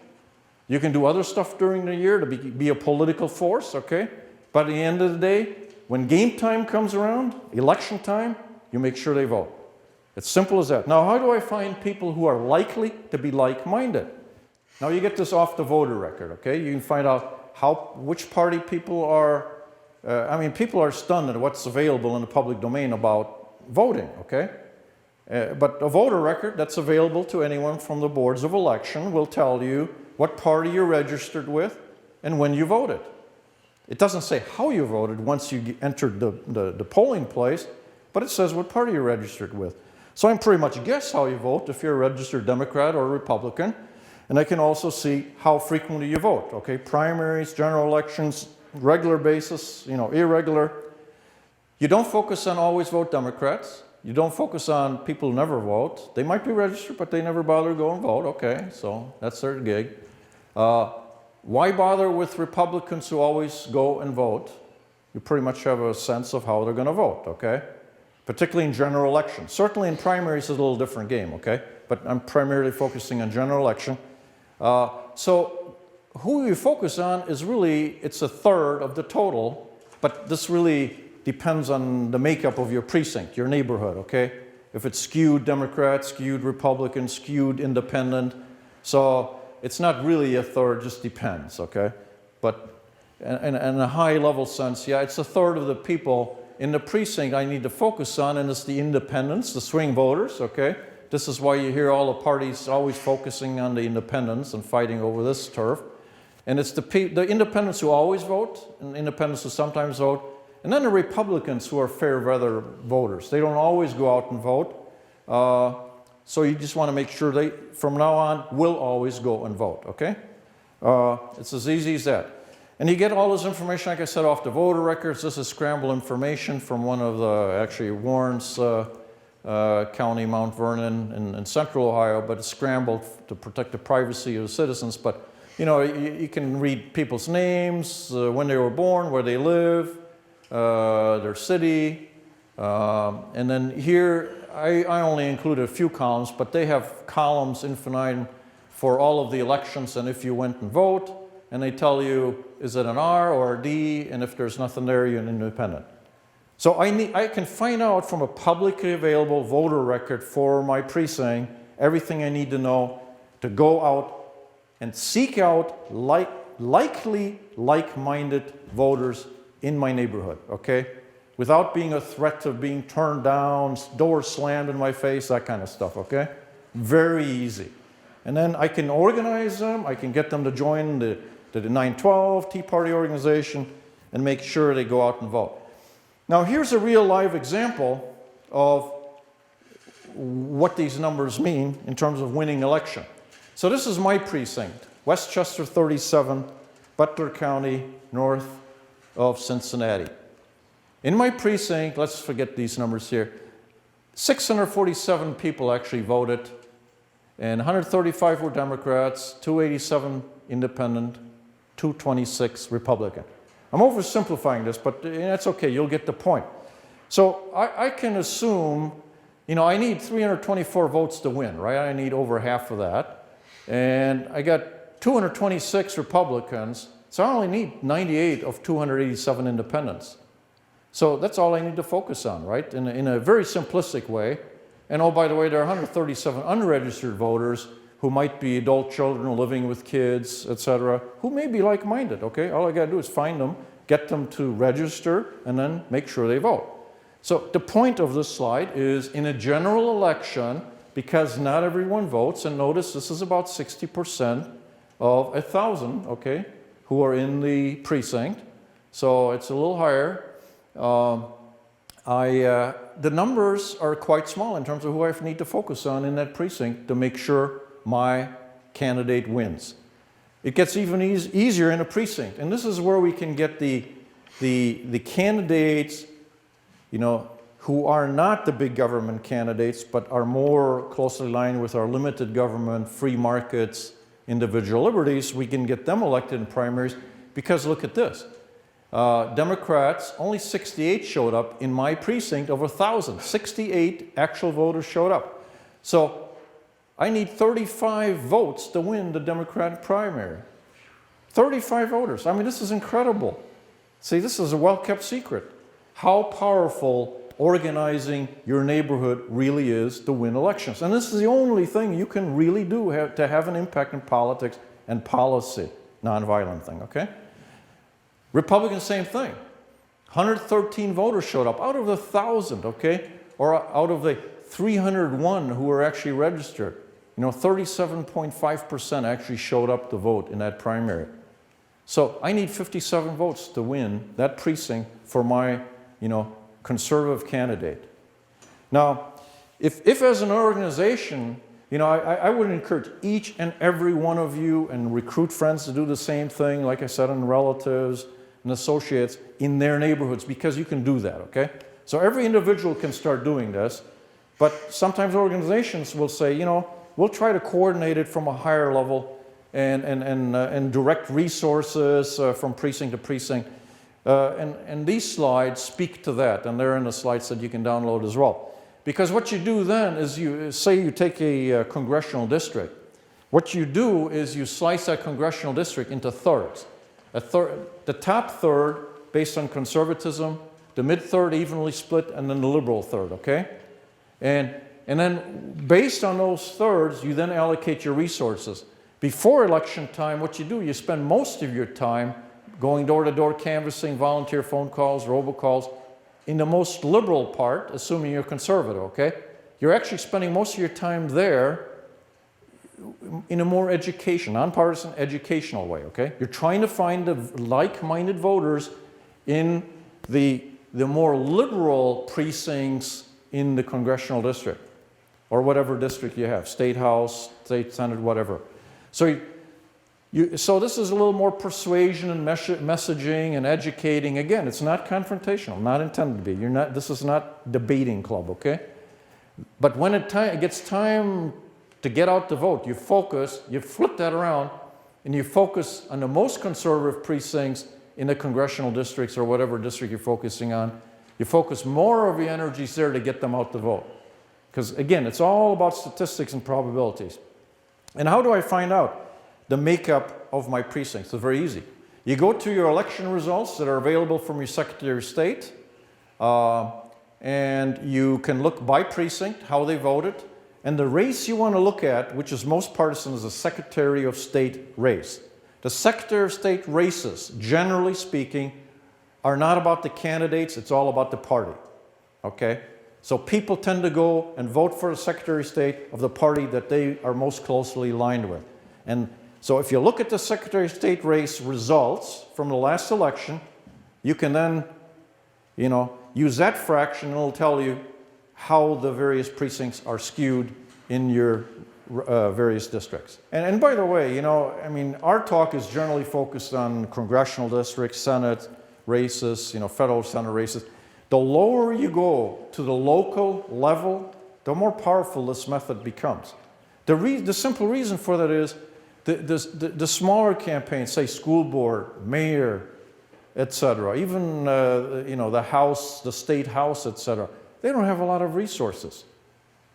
You can do other stuff during the year to be a political force, okay? But at the end of the day, when game time comes around, election time, you make sure they vote. It's simple as that. Now, how do I find people who are likely to be like-minded? Now, you get this off the voter record, okay? You can find out which party people are, people are stunned at what's available in the public domain about voting, okay? But a voter record that's available to anyone from the boards of election will tell you what party you're registered with and when you voted. It doesn't say how you voted once you entered the polling place, but it says what party you're registered with. So I can pretty much guess how you vote if you're a registered Democrat or Republican. And I can also see how frequently you vote, okay? Primaries, general elections, regular basis, irregular. You don't focus on always vote Democrats. You don't focus on people who never vote. They might be registered, but they never bother to go and vote. Okay, so that's their gig. Why bother with Republicans who always go and vote? You pretty much have a sense of how they're going to vote, okay? Particularly in general elections. Certainly in primaries it's a little different game, okay? But I'm primarily focusing on general election. So who you focus on is really, it's a third of the total, but this really depends on the makeup of your precinct, your neighborhood, okay? If it's skewed Democrat, skewed Republican, skewed independent, so it's not really a third, just depends, okay? But in a high level sense, yeah, it's a third of the people in the precinct I need to focus on, and it's the independents, the swing voters, okay? This is why you hear all the parties always focusing on the independents and fighting over this turf. And it's the independents who always vote, and independents who sometimes vote, and then the Republicans who are fair weather voters. They don't always go out and vote. So you just want to make sure they, from now on, will always go and vote, okay? It's as easy as that. And you get all this information, like I said, off the voter records. This is scrambled information from one of the, actually, Warren's County, Mount Vernon in Central Ohio, but it's scrambled to protect the privacy of the citizens. But, you can read people's names, when they were born, where they live, their city, and then here I only included a few columns, but they have columns infinite for all of the elections, and if you went and vote, and they tell you, is it an R or a D, and if there's nothing there, you're an independent. So I can find out from a publicly available voter record for my precinct everything I need to know to go out and seek out likely like-minded voters in my neighborhood, okay? Without being a threat of being turned down, doors slammed in my face, that kind of stuff, okay? Very easy. And then I can organize them, I can get them to join the 912 Tea Party organization and make sure they go out and vote. Now here's a real live example of what these numbers mean in terms of winning election. So this is my precinct, Westchester 37, Butler County, north of Cincinnati. In my precinct, let's forget these numbers here, 647 people actually voted, and 135 were Democrats, 287 independent, 226 Republican. I'm oversimplifying this, but that's okay, you'll get the point. So I can assume, I need 324 votes to win, right? I need over half of that. And I got 226 Republicans, so I only need 98 of 287 independents. So that's all I need to focus on, right? In a very simplistic way. And oh, by the way, there are 137 unregistered voters who might be adult children living with kids, etc., who may be like-minded, okay? All I gotta do is find them, get them to register, and then make sure they vote. So the point of this slide is, in a general election, because not everyone votes, and notice this is about 60% of 1,000, okay, who are in the precinct, so it's a little higher. The numbers are quite small in terms of who I need to focus on in that precinct to make sure my candidate wins. It gets even easier in a precinct, and this is where we can get the candidates, who are not the big government candidates, but are more closely aligned with our limited government, free markets, individual liberties. We can get them elected in primaries because look at this. Democrats, only 68 showed up in my precinct of 1,000. 68 actual voters showed up. So I need 35 votes to win the Democratic primary. 35 voters. I mean, this is incredible. See, this is a well-kept secret. How powerful organizing your neighborhood really is to win elections. And this is the only thing you can really do to have an impact in politics and policy. Nonviolent thing, okay? Republicans, same thing. 113 voters showed up out of the 1,000, okay? Or out of the 301 who were actually registered. 37.5% actually showed up to vote in that primary. So I need 57 votes to win that precinct for my, conservative candidate. Now, if as an organization, I would encourage each and every one of you and recruit friends to do the same thing, like I said, and relatives and associates in their neighborhoods, because you can do that, okay? So every individual can start doing this, but sometimes organizations will say, we'll try to coordinate it from a higher level and direct resources from precinct to precinct. And these slides speak to that, and they're in the slides that you can download as well. Because what you do then is you take a congressional district. What you do is you slice that congressional district into thirds. The top third based on conservatism, the mid-third evenly split, and then the liberal third, okay? And then based on those thirds, you then allocate your resources. Before election time, what you do, you spend most of your time going door-to-door canvassing, volunteer phone calls, robocalls. In the most liberal part, assuming you're conservative, okay? You're actually spending most of your time there in a more nonpartisan educational way, okay? You're trying to find the like-minded voters in the more liberal precincts in the congressional district, or whatever district you have, state house, state senate, whatever. So so this is a little more persuasion and messaging and educating. Again, it's not confrontational, not intended to be. This is not debating club, okay? But when it gets time to get out to vote, you flip that around, and you focus on the most conservative precincts in the congressional districts or whatever district you're focusing on. You focus more of your energies there to get them out to vote. Because again, it's all about statistics and probabilities. And how do I find out the makeup of my precincts? It's very easy. You go to your election results that are available from your Secretary of State, and you can look by precinct, how they voted. And the race you want to look at, which is most partisan, is the Secretary of State race. The Secretary of State races, generally speaking, are not about the candidates, it's all about the party, okay? So people tend to go and vote for the Secretary of State of the party that they are most closely aligned with. And so if you look at the Secretary of State race results from the last election, you can then, use that fraction, and it'll tell you how the various precincts are skewed in your various districts. And by the way, our talk is generally focused on congressional districts, Senate races, federal Senate races. The lower you go to the local level, the more powerful this method becomes. The simple reason for that is the smaller campaigns, say school board, mayor, etc., even the House, the state House, etc., they don't have a lot of resources.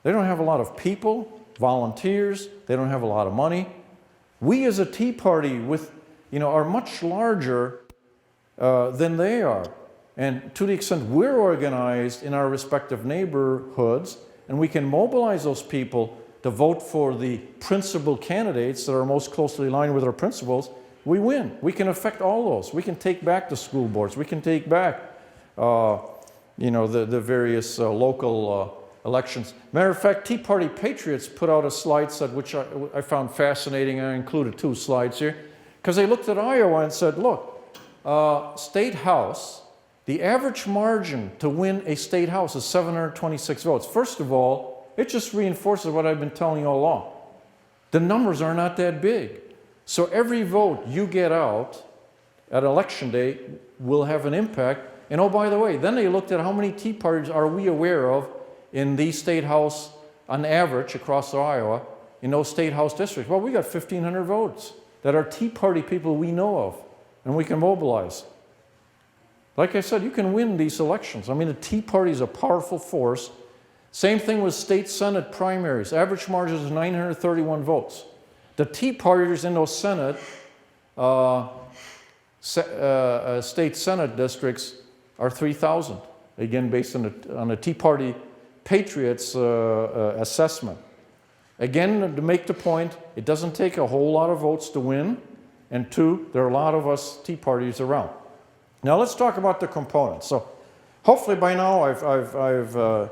They don't have a lot of people, volunteers. They don't have a lot of money. We as a Tea Party are much larger than they are. And to the extent we're organized in our respective neighborhoods, and we can mobilize those people to vote for the principal candidates that are most closely aligned with our principles, we win. We can affect all those. We can take back the school boards. We can take back, the various local elections. Matter of fact, Tea Party Patriots put out a slide set, which I found fascinating. I included 2 slides here, because they looked at Iowa and said, look, state house, the average margin to win a state house is 726 votes. First of all, it just reinforces what I've been telling you all along. The numbers are not that big. So every vote you get out at election day will have an impact. And oh, by the way, then they looked at how many Tea Parties are we aware of in these state house, on average, across Iowa, in those state house districts. Well, we got 1,500 votes that are Tea Party people we know of, and we can mobilize. Like I said, you can win these elections. The Tea Party is a powerful force. Same thing with state Senate primaries. Average margin is 931 votes. The Tea Partiers in those Senate, state Senate districts are 3,000. Again, based on the Tea Party Patriots assessment. Again, to make the point, it doesn't take a whole lot of votes to win. And 2, there are a lot of us Tea Parties around. Now let's talk about the components. So hopefully by now I've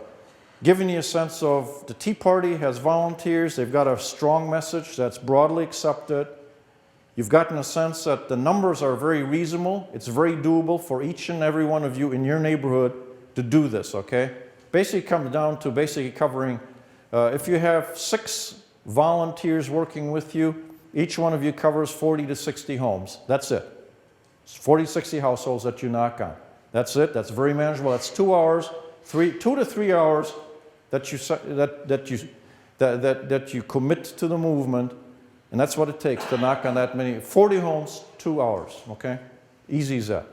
given you a sense of the Tea Party has volunteers. They've got a strong message that's broadly accepted. You've gotten a sense that the numbers are very reasonable. It's very doable for each and every one of you in your neighborhood to do this, okay? Basically comes down to basically covering, if you have 6 volunteers working with you, each one of you covers 40 to 60 homes. That's it. It's 40 to 60 households that you knock on. That's it. That's very manageable. That's 2 hours, 2 to 3 hours that you commit to the movement, and that's what it takes to knock on that many. 40 homes, 2 hours, okay? Easy as that.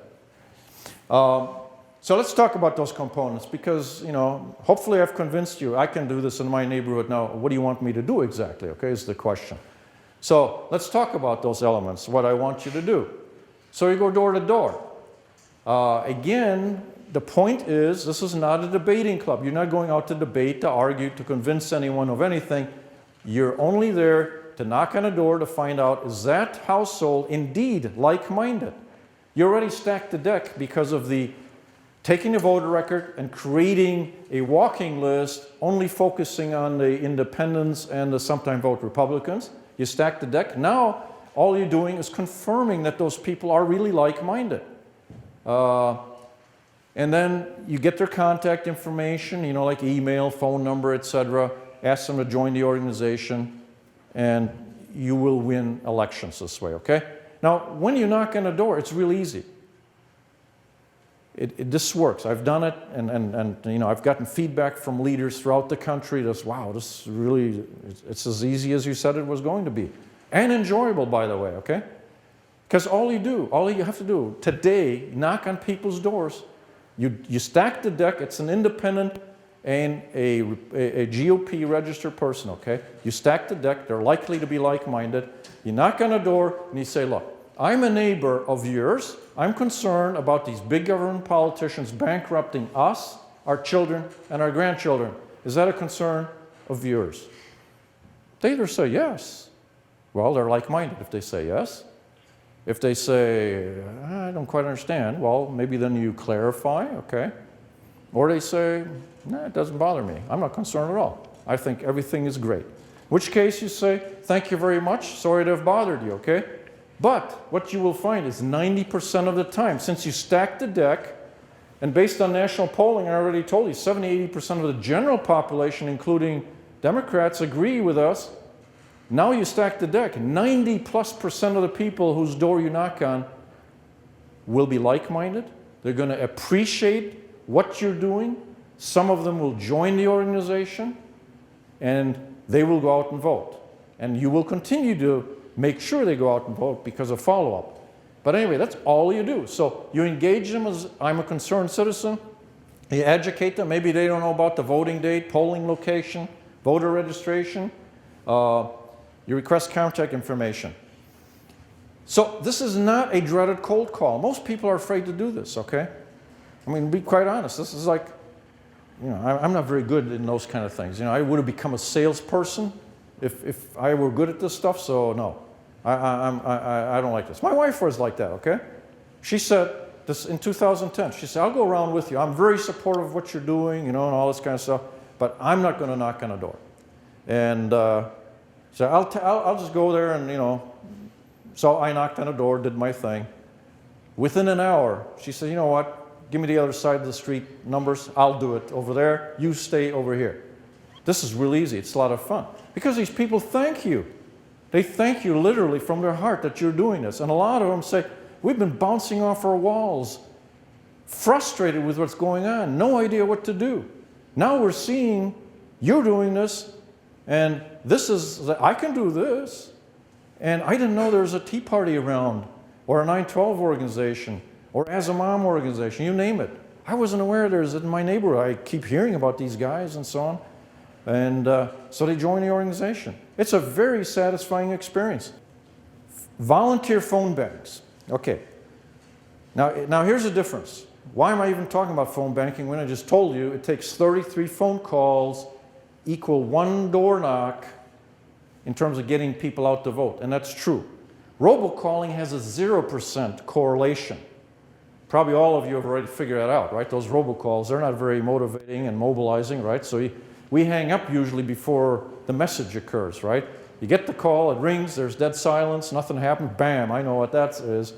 So let's talk about those components because, you know, hopefully I've convinced you I can do this in my neighborhood now. What do you want me to do exactly, okay, is the question. So let's talk about those elements, what I want you to do. So you go door to door. Again, the point is, this is not a debating club. You're not going out to debate, to argue, to convince anyone of anything. You're only there to knock on a door to find out, is that household indeed like-minded? You already stacked the deck because of the taking the voter record and creating a walking list only focusing on the independents and the sometime vote Republicans. You stack the deck. Now, all you're doing is confirming that those people are really like-minded. And then you get their contact information, you know, like email, phone number, etc. Ask them to join the organization, and you will win elections this way, okay? Now, when you knock on a door, it's real easy. This works. I've done it, and you know, I've gotten feedback from leaders throughout the country that's, wow, this really, it's as easy as you said it was going to be. And enjoyable, by the way, okay? Because all you have to do today, knock on people's doors. You stack the deck. It's an independent and a GOP registered person, okay? You stack the deck. They're likely to be like-minded. You knock on a door and you say, look, I'm a neighbor of yours. I'm concerned about these big government politicians bankrupting us, our children, and our grandchildren. Is that a concern of yours? They either say yes. Well, they're like-minded if they say yes. If they say, I don't quite understand, well, maybe then you clarify, okay? Or they say, nah, it doesn't bother me. I'm not concerned at all. I think everything is great. In which case you say, thank you very much. Sorry to have bothered you, okay? But what you will find is 90% of the time, since you stack the deck, and based on national polling, I already told you, 70–80% of the general population, including Democrats, agree with us. Now you stack the deck. 90+% of the people whose door you knock on will be like-minded. They're going to appreciate what you're doing. Some of them will join the organization, and they will go out and vote. And you will continue to make sure they go out and vote because of follow-up. But anyway, that's all you do. So you engage them as, I'm a concerned citizen. You educate them. Maybe they don't know about the voting date, polling location, voter registration. You request contact information. So this is not a dreaded cold call. Most people are afraid to do this, okay? I mean, to be quite honest, this is like, you know, I'm not very good in those kind of things. You know, I would have become a salesperson if I were good at this stuff, so no. I don't like this. My wife was like that, okay? She said this in 2010. She said, I'll go around with you. I'm very supportive of what you're doing, you know, and all this kind of stuff, but I'm not going to knock on a door. And so I'll just go there and, you know. So I knocked on a door, did my thing. Within an hour, she said, you know what? Give me the other side of the street numbers. I'll do it over there. You stay over here. This is real easy. It's a lot of fun. Because these people thank you. They thank you literally from their heart that you're doing this. And a lot of them say, we've been bouncing off our walls, frustrated with what's going on, no idea what to do. Now we're seeing you're doing this, and this is, I can do this. And I didn't know there was a Tea Party around, or a 912 organization, or As a Mom organization, you name it. I wasn't aware there's in my neighborhood. I keep hearing about these guys and so on. And so they join the organization. It's a very satisfying experience. Volunteer phone banks. Okay. Now here's the difference. Why am I even talking about phone banking when I just told you it takes 33 phone calls equal 1 door knock in terms of getting people out to vote, and that's true. Robocalling has a 0% correlation. Probably all of you have already figured that out, right? Those robocalls, they're not very motivating and mobilizing, right? So we hang up usually before the message occurs, right? You get the call, it rings, there's dead silence, nothing happened, bam, I know what that is.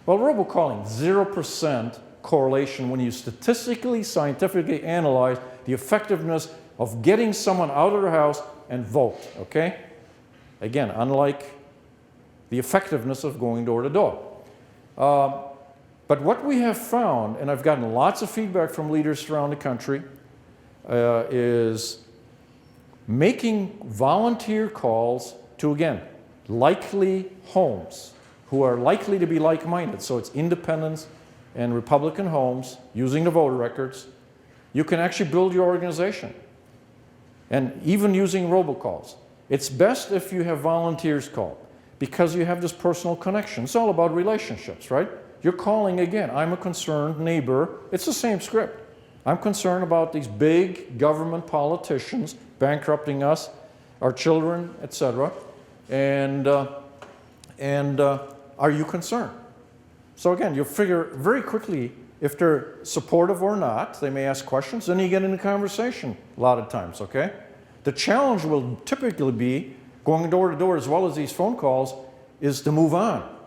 Well, robocalling, 0% correlation when you statistically, scientifically analyze the effectiveness of getting someone out of their house and vote, okay? Again, unlike the effectiveness of going door to door. But what we have found, and I've gotten lots of feedback from leaders around the country, is making volunteer calls to, again, likely homes who are likely to be like-minded. So it's independents and Republican homes using the voter records. You can actually build your organization. And even using robocalls. It's best if you have volunteers call because you have this personal connection. It's all about relationships, right? You're calling again, I'm a concerned neighbor. It's the same script. I'm concerned about these big government politicians bankrupting us, our children, etc. And are you concerned? So again, you'll figure very quickly if they're supportive or not. They may ask questions, then you get into conversation a lot of times, okay? The challenge will typically be, going door to door as well as these phone calls, is to move on,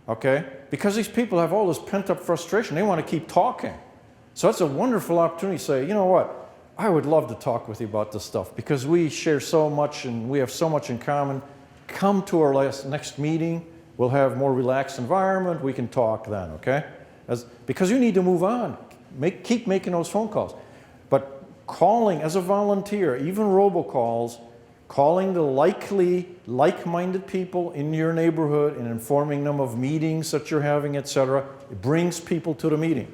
okay? Because these people have all this pent-up frustration. They want to keep talking. So that's a wonderful opportunity to say, you know what? I would love to talk with you about this stuff because we share so much and we have so much in common. Come to our next meeting. We'll have more relaxed environment. We can talk then, okay? Because you need to move on. Keep making those phone calls. But calling as a volunteer, even robocalls, calling the likely like-minded people in your neighborhood and informing them of meetings that you're having, etc., it brings people to the meeting.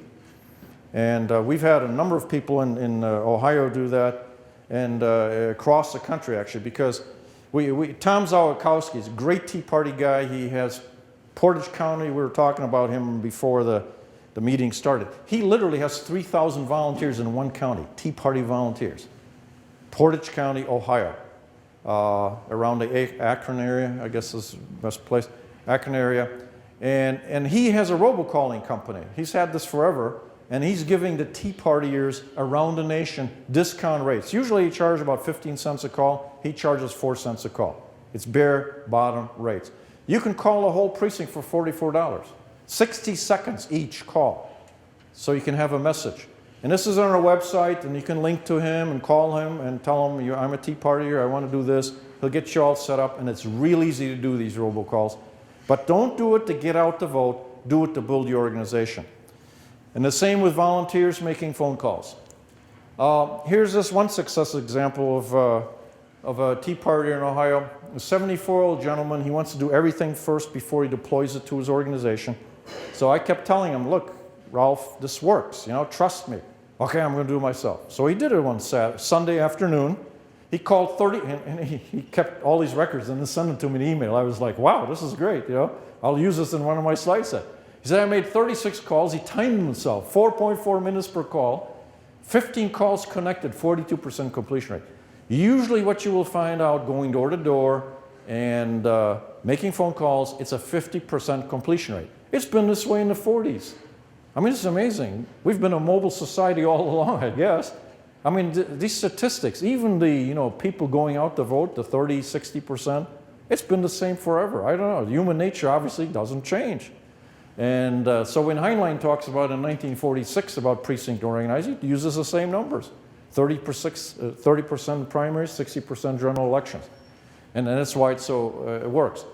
And we've had a number of people in Ohio do that, and across the country actually, because Tom Zawikowski is a great Tea Party guy. He has Portage County. We were talking about him before the meeting started. He literally has 3,000 volunteers in one county, Tea Party volunteers. Portage County, Ohio, around the Akron area, I guess is the best place, Akron area. And he has a robocalling company. He's had this forever. And he's giving the Tea Partiers around the nation discount rates. Usually he charges about 15 cents a call. He charges 4 cents a call. It's bare bottom rates. You can call a whole precinct for $44. 60 seconds each call. So you can have a message. And this is on our website, and you can link to him and call him and tell him, I'm a Tea Partier, I want to do this. He'll get you all set up, and it's real easy to do these robocalls. But don't do it to get out the vote. Do it to build your organization. And the same with volunteers making phone calls. Here's this one success example of a Tea Partier in Ohio. A 74-year-old gentleman, he wants to do everything first before he deploys it to his organization. So I kept telling him, look, Ralph, this works, trust me. Okay, I'm going to do it myself. So he did it one Sunday afternoon. He called 30, and he kept all these records and then sent them to me in email. I was like, wow, this is great, I'll use this in one of my slide sets. He said, I made 36 calls. He timed himself, 4.4 minutes per call, 15 calls connected, 42% completion rate. Usually what you will find out going door to door and making phone calls, it's a 50% completion rate. It's been this way in the 40s. I mean, it's amazing. We've been a mobile society all along, I guess. I mean, these statistics, even the people going out to vote, the 30, 60%, it's been the same forever. I don't know. Human nature obviously doesn't change. And so when Heinlein talks about in 1946 about precinct organizing, he uses the same numbers. 30% primaries, 60% general elections. And that's why it works.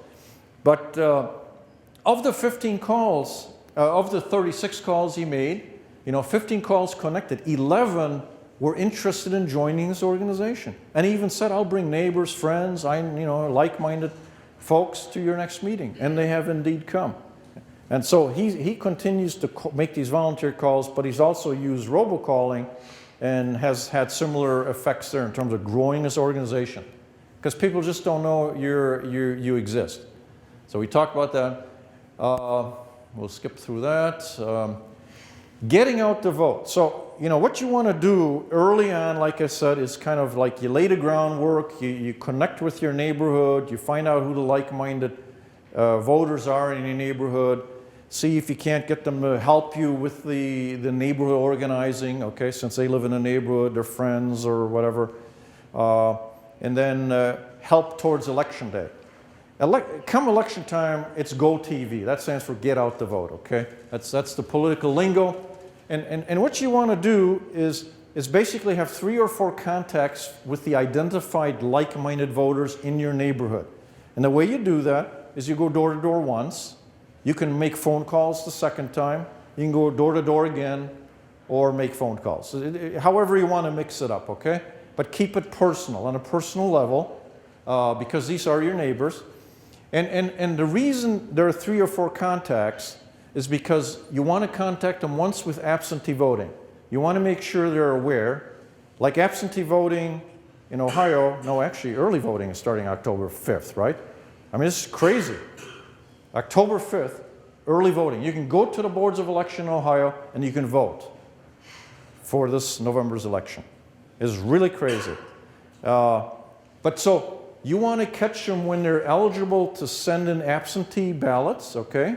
But of the 15 calls, of the 36 calls he made, 15 calls connected, 11 were interested in joining this organization. And he even said, I'll bring neighbors, friends, like-minded folks to your next meeting. And they have indeed come. And so he continues to make these volunteer calls, but he's also used robocalling and has had similar effects there in terms of growing his organization. Because people just don't know you exist. So we talked about that. We'll skip through that. Getting out the vote. So, what you want to do early on, like I said, is kind of like you lay the groundwork, you connect with your neighborhood, you find out who the like-minded voters are in your neighborhood. See if you can't get them to help you with the neighborhood organizing, okay, since they live in a neighborhood, they're friends or whatever. and then help towards election day. Come election time, it's Go TV. That stands for Get Out the Vote, okay? That's the political lingo. And what you want to do is basically have 3 or 4 contacts with the identified like-minded voters in your neighborhood. And the way you do that is you go door to door once. You can make phone calls the second time. You can go door to door again or make phone calls. However you want to mix it up, okay? But keep it personal, on a personal level, because these are your neighbors. And the reason there are 3 or 4 contacts is because you want to contact them once with absentee voting. You want to make sure they're aware. Like absentee voting in Ohio, no, actually early voting is starting October 5th, right? I mean, it's crazy. October 5th, early voting. You can go to the boards of election in Ohio and you can vote for this November's election. It's really crazy. But so you want to catch them when they're eligible to send in absentee ballots, okay?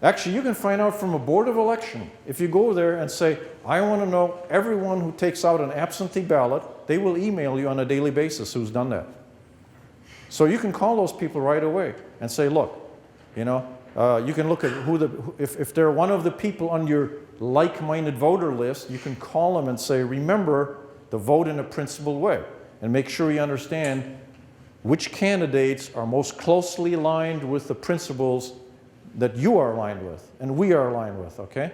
Actually, you can find out from a board of election. If you go there and say, I want to know everyone who takes out an absentee ballot, they will email you on a daily basis who's done that. So you can call those people right away and say, look, you know, you can look at if they're one of the people on your like-minded voter list, you can call them and say, remember to vote in a principled way and make sure you understand which candidates are most closely aligned with the principles that you are aligned with and we are aligned with, okay?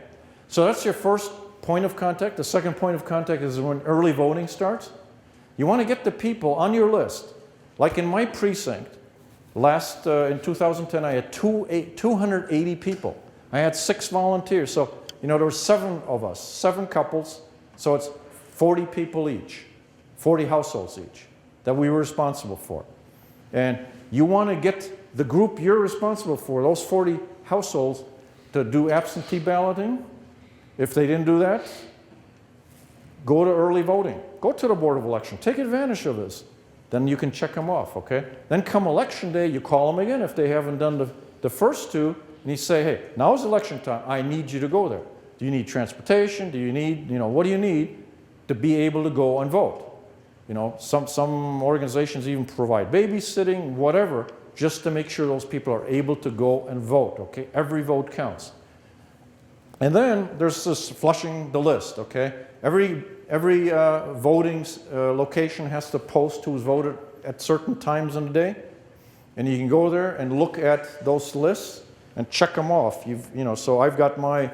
So that's your first point of contact. The second point of contact is when early voting starts. You want to get the people on your list. Like in my precinct, in 2010, I had 280 people. I had 6 volunteers. So, you know, there were 7 of us, 7 couples. So it's 40 people each, 40 households each that we were responsible for. And you want to get the group you're responsible for, those 40 households, to do absentee balloting. If they didn't do that, go to early voting. Go to the Board of Election. Take advantage of this. Then you can check them off, okay? Then come election day, you call them again if they haven't done the first 2, and you say, hey, now is election time. I need you to go there. Do you need transportation? Do you need, you know, what do you need to be able to go and vote? You know, some organizations even provide babysitting, whatever, just to make sure those people are able to go and vote, okay? Every vote counts. And then there's this flushing the list, okay? Every voting location has to post who's voted at certain times in the day. And you can go there and look at those lists and check them off. You know, so I've got my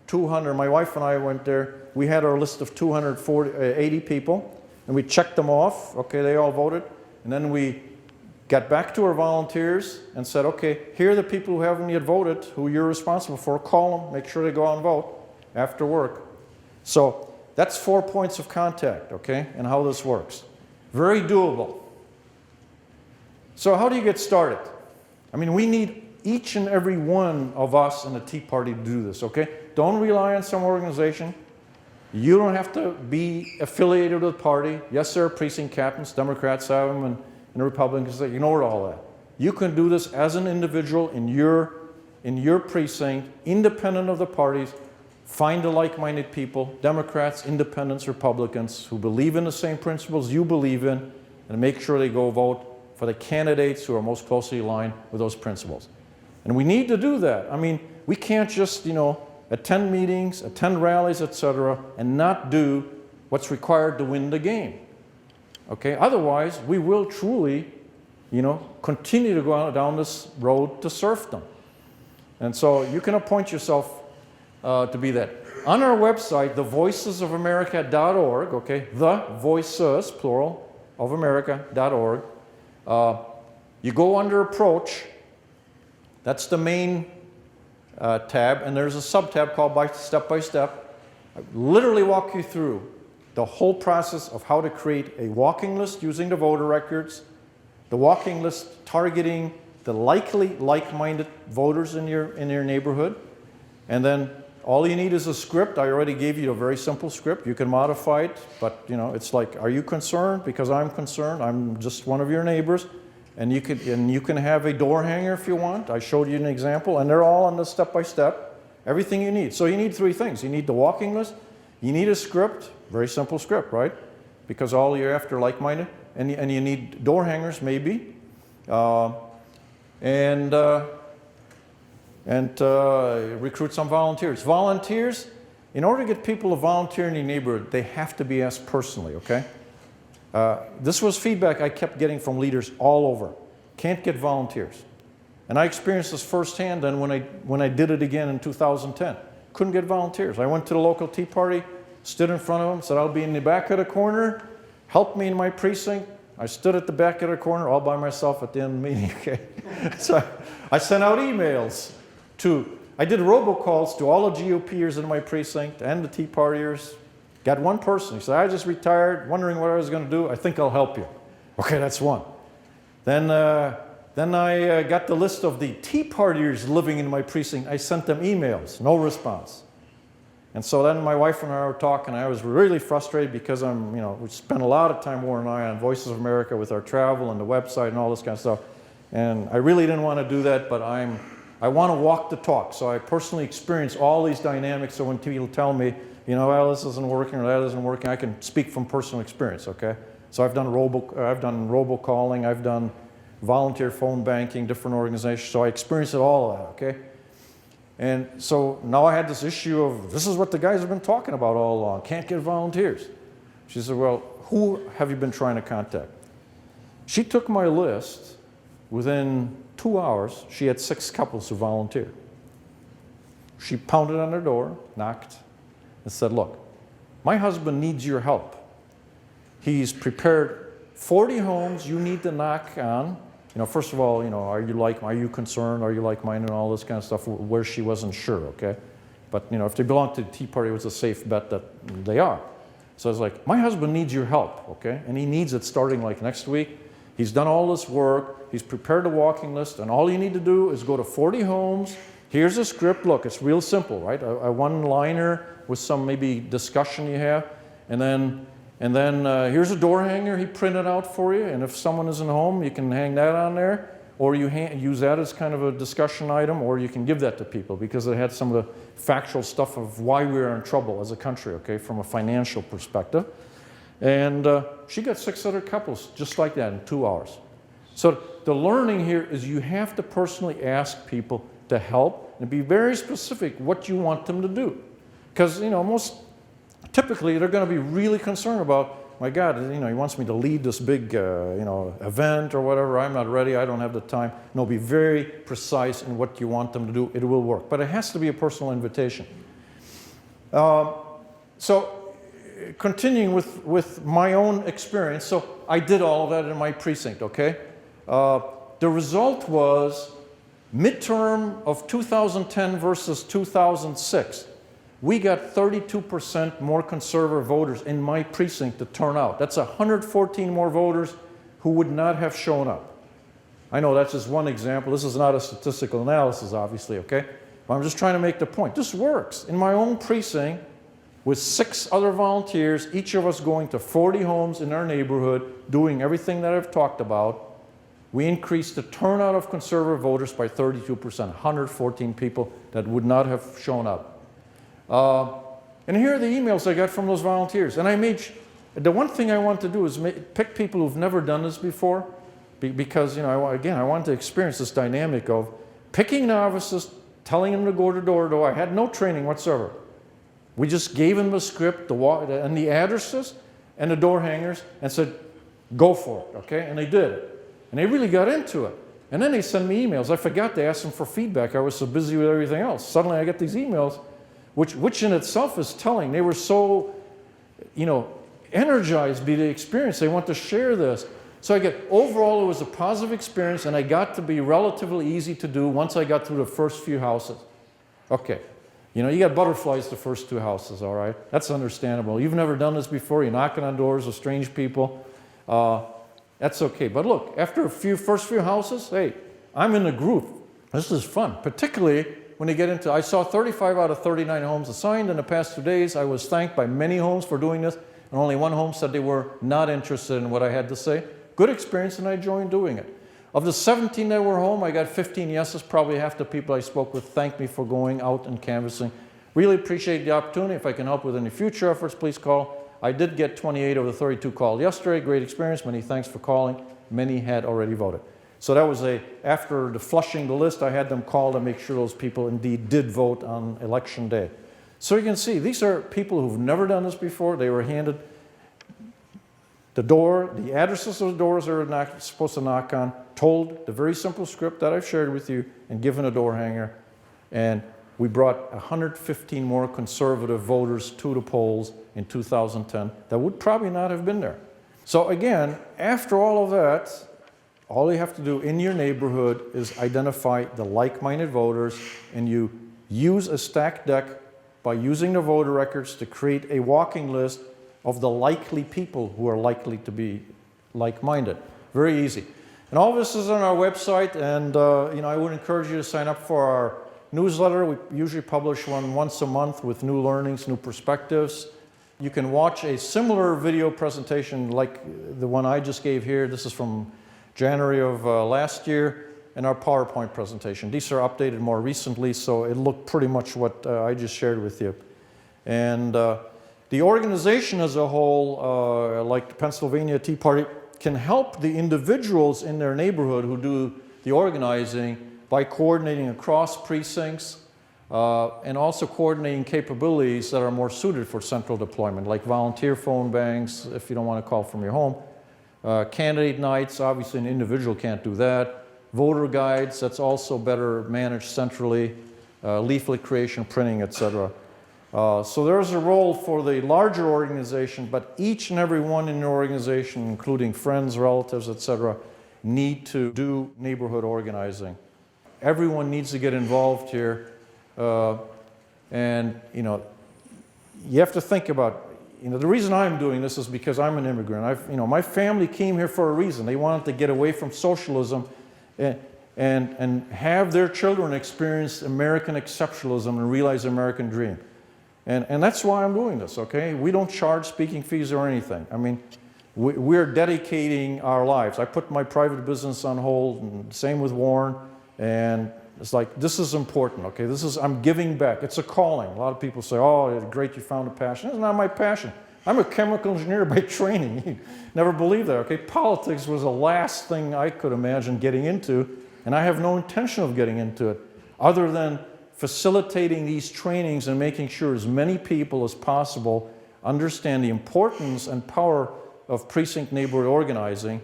200, my wife and I went there. We had our list of 280 people. And we checked them off. Okay, they all voted. And then we got back to our volunteers and said, okay, here are the people who haven't yet voted, who you're responsible for. Call them, make sure they go out and vote after work. So that's 4 points of contact, okay, and how this works. Very doable. So how do you get started? I mean, we need each and every one of us in the Tea Party to do this, okay? Don't rely on some organization. You don't have to be affiliated with a party. Yes, there are precinct captains, Democrats have them, and the Republicans, ignore all that. You can do this as an individual in your precinct, independent of the parties. Find the like-minded people, Democrats, Independents, Republicans, who believe in the same principles you believe in, and make sure they go vote for the candidates who are most closely aligned with those principles. And we need to do that. I mean, we can't just, you know, attend meetings, attend rallies, etc., and not do what's required to win the game. Okay? Otherwise, we will truly, you know, continue to go down this road to serfdom. And so you can appoint yourself to be that. On our website, TheVoicesOfAmerica.org, okay, The Voices, plural, of America.org, you go under Approach. That's the main tab, and there's a sub-tab called Step by Step. I literally walk you through the whole process of how to create a walking list using the voter records, the walking list targeting the likely like-minded voters in your neighborhood, and then all you need is a script. I already gave you a very simple script. You can modify it, but you know, it's like, are you concerned? Because I'm concerned. I'm just one of your neighbors. And you can have a door hanger if you want. I showed you an example, and they're all on the step-by-step. Everything you need. So you need 3 things. You need the walking list. You need a script. Very simple script, right? Because all you're after like-minded. and you need door hangers maybe, and recruit some volunteers. Volunteers, in order to get people to volunteer in your neighborhood, they have to be asked personally, okay? This was feedback I kept getting from leaders all over. Can't get volunteers. And I experienced this firsthand then when I did it again in 2010. Couldn't get volunteers. I went to the local Tea Party, stood in front of them, said, I'll be in the back of the corner, help me in my precinct. I stood at the back of the corner all by myself at the end of the meeting, okay? So I sent out emails I did robocalls to all the GOPers in my precinct and the Tea Partiers. Got one person. He said, I just retired, wondering what I was going to do. I think I'll help you. Okay, that's one. Then I got the list of the Tea Partiers living in my precinct. I sent them emails, no response. And so then my wife and I were talking. I was really frustrated because we spent a lot of time, Warren and I, on Voices of America with our travel and the website and all this kind of stuff. And I really didn't want to do that, but I want to walk the talk. So I personally experience all these dynamics. So when people tell me, well, this isn't working or that isn't working, I can speak from personal experience, okay? So I've done robocalling, I've done volunteer phone banking, different organizations. So I experienced it all of that, okay? And so now I had this issue of, this is what the guys have been talking about all along, can't get volunteers. She said, well, who have you been trying to contact? She took my list. Within 2 hours, she had 6 couples who volunteered. She pounded on their door, knocked, and said, look, my husband needs your help. He's prepared 40 homes you need to knock on. First of all, are you concerned? Are you like mine and all this kind of stuff, where she wasn't sure, okay? But, if they belong to the Tea Party, it was a safe bet that they are. So I was like, my husband needs your help, okay? And he needs it starting like next week. He's done all this work. He's prepared a walking list, and all you need to do is go to 40 homes. Here's a script. Look, it's real simple, right? A one-liner with some maybe discussion you have, and then here's a door hanger he printed out for you, and if someone isn't home, you can hang that on there, or you use that as kind of a discussion item, or you can give that to people because it had some of the factual stuff of why we are in trouble as a country, okay, from a financial perspective. And she got 6 other couples just like that in 2 hours. So the learning here is you have to personally ask people to help and be very specific what you want them to do. Because, most typically they're going to be really concerned about, my God, he wants me to lead this big, event or whatever. I'm not ready. I don't have the time. No, be very precise in what you want them to do. It will work. But it has to be a personal invitation. So continuing with my own experience, so I did all of that in my precinct, okay? The result was midterm of 2010 versus 2006. We got 32% more conservative voters in my precinct to turn out. That's 114 more voters who would not have shown up. I know that's just one example. This is not a statistical analysis, obviously, okay? But I'm just trying to make the point. This works. In my own precinct, with 6 other volunteers, each of us going to 40 homes in our neighborhood, doing everything that I've talked about, we increased the turnout of conservative voters by 32%, 114 people that would not have shown up. And here are the emails I got from those volunteers. And the one thing I want to do is pick people who've never done this before, because, I want to experience this dynamic of picking novices, telling them to go door to door. I had no training whatsoever. We just gave them the script and the addresses and the door hangers and said, go for it, okay? And they did it. And they really got into it. And then they send me emails. I forgot to ask them for feedback. I was so busy with everything else. Suddenly I get these emails, which in itself is telling. They were so, energized by the experience. They want to share this. So overall it was a positive experience, and I got to be relatively easy to do once I got through the first few houses. Okay. You got butterflies the first 2 houses, all right? That's understandable. You've never done this before. You're knocking on doors with strange people. That's okay. But look, after first few houses, hey, I'm in a group. This is fun, particularly when you get into, I saw 35 out of 39 homes assigned in the past 2 days. I was thanked by many homes for doing this, and only 1 home said they were not interested in what I had to say. Good experience, and I enjoyed doing it. Of the 17 that were home, I got 15 yeses. Probably half the people I spoke with thanked me for going out and canvassing. Really appreciate the opportunity. If I can help with any future efforts, please call. I did get 28 of the 32 called yesterday. Great experience. Many thanks for calling. Many had already voted. So that was after the flushing the list, I had them call to make sure those people indeed did vote on election day. So you can see, these are people who've never done this before. They were handed the door, the addresses of the doors they're supposed to knock on, told the very simple script that I've shared with you, and given a door hanger. And we brought 115 more conservative voters to the polls in 2010 that would probably not have been there. So again, after all of that, all you have to do in your neighborhood is identify the like-minded voters, and you use a stacked deck by using the voter records to create a walking list of the likely people who are likely to be like-minded. Very easy. And all this is on our website, and I would encourage you to sign up for our newsletter. We usually publish one once a month with new learnings, new perspectives. You can watch a similar video presentation like the one I just gave here. This is from January of last year, and our PowerPoint presentation. These are updated more recently, so it looked pretty much what I just shared with you. And the organization as a whole, like the Pennsylvania Tea Party, can help the individuals in their neighborhood who do the organizing by coordinating across precincts and also coordinating capabilities that are more suited for central deployment, like volunteer phone banks, if you don't want to call from your home. Candidate nights, obviously an individual can't do that. Voter guides, that's also better managed centrally. Leaflet creation, printing, etc. So there's a role for the larger organization, but each and every one in your organization, including friends, relatives, etc., need to do neighborhood organizing. Everyone needs to get involved here, and you have to think about. The reason I'm doing this is because I'm an immigrant. My family came here for a reason. They wanted to get away from socialism and have their children experience American exceptionalism and realize the American dream. And that's why I'm doing this, okay? We don't charge speaking fees or anything. I mean, we're dedicating our lives. I put my private business on hold, and same with Warren, and it's like, this is important, okay? I'm giving back. It's a calling. A lot of people say, oh, great, you found a passion. It's not my passion. I'm a chemical engineer by training. You never believe that, okay? Politics was the last thing I could imagine getting into, and I have no intention of getting into it, other than facilitating these trainings and making sure as many people as possible understand the importance and power of precinct neighborhood organizing.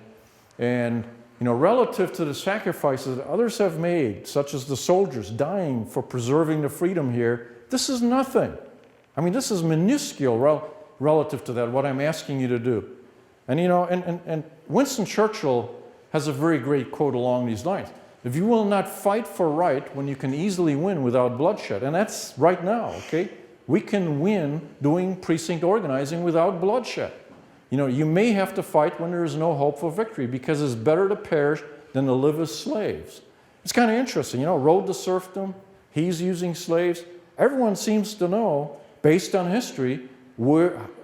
And relative to the sacrifices that others have made, such as the soldiers dying for preserving the freedom here, this is nothing. I mean, this is minuscule relative to that, what I'm asking you to do. And and Winston Churchill has a very great quote along these lines. If you will not fight for right when you can easily win without bloodshed, and that's right now, okay? We can win doing precinct organizing without bloodshed. You may have to fight when there is no hope for victory, because it's better to perish than to live as slaves. It's kind of interesting, Road to Serfdom, he's using slaves. Everyone seems to know, based on history,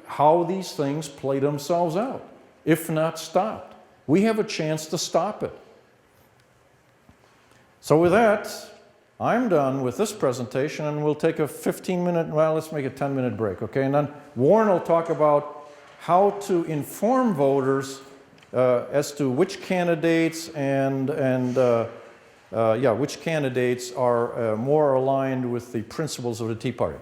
how these things play themselves out, if not stopped. We have a chance to stop it. So with that, I'm done with this presentation, and we'll take a 15-minute, let's make a 10-minute break, okay? And then Warren will talk about how to inform voters as to which candidates which candidates are more aligned with the principles of the Tea Party.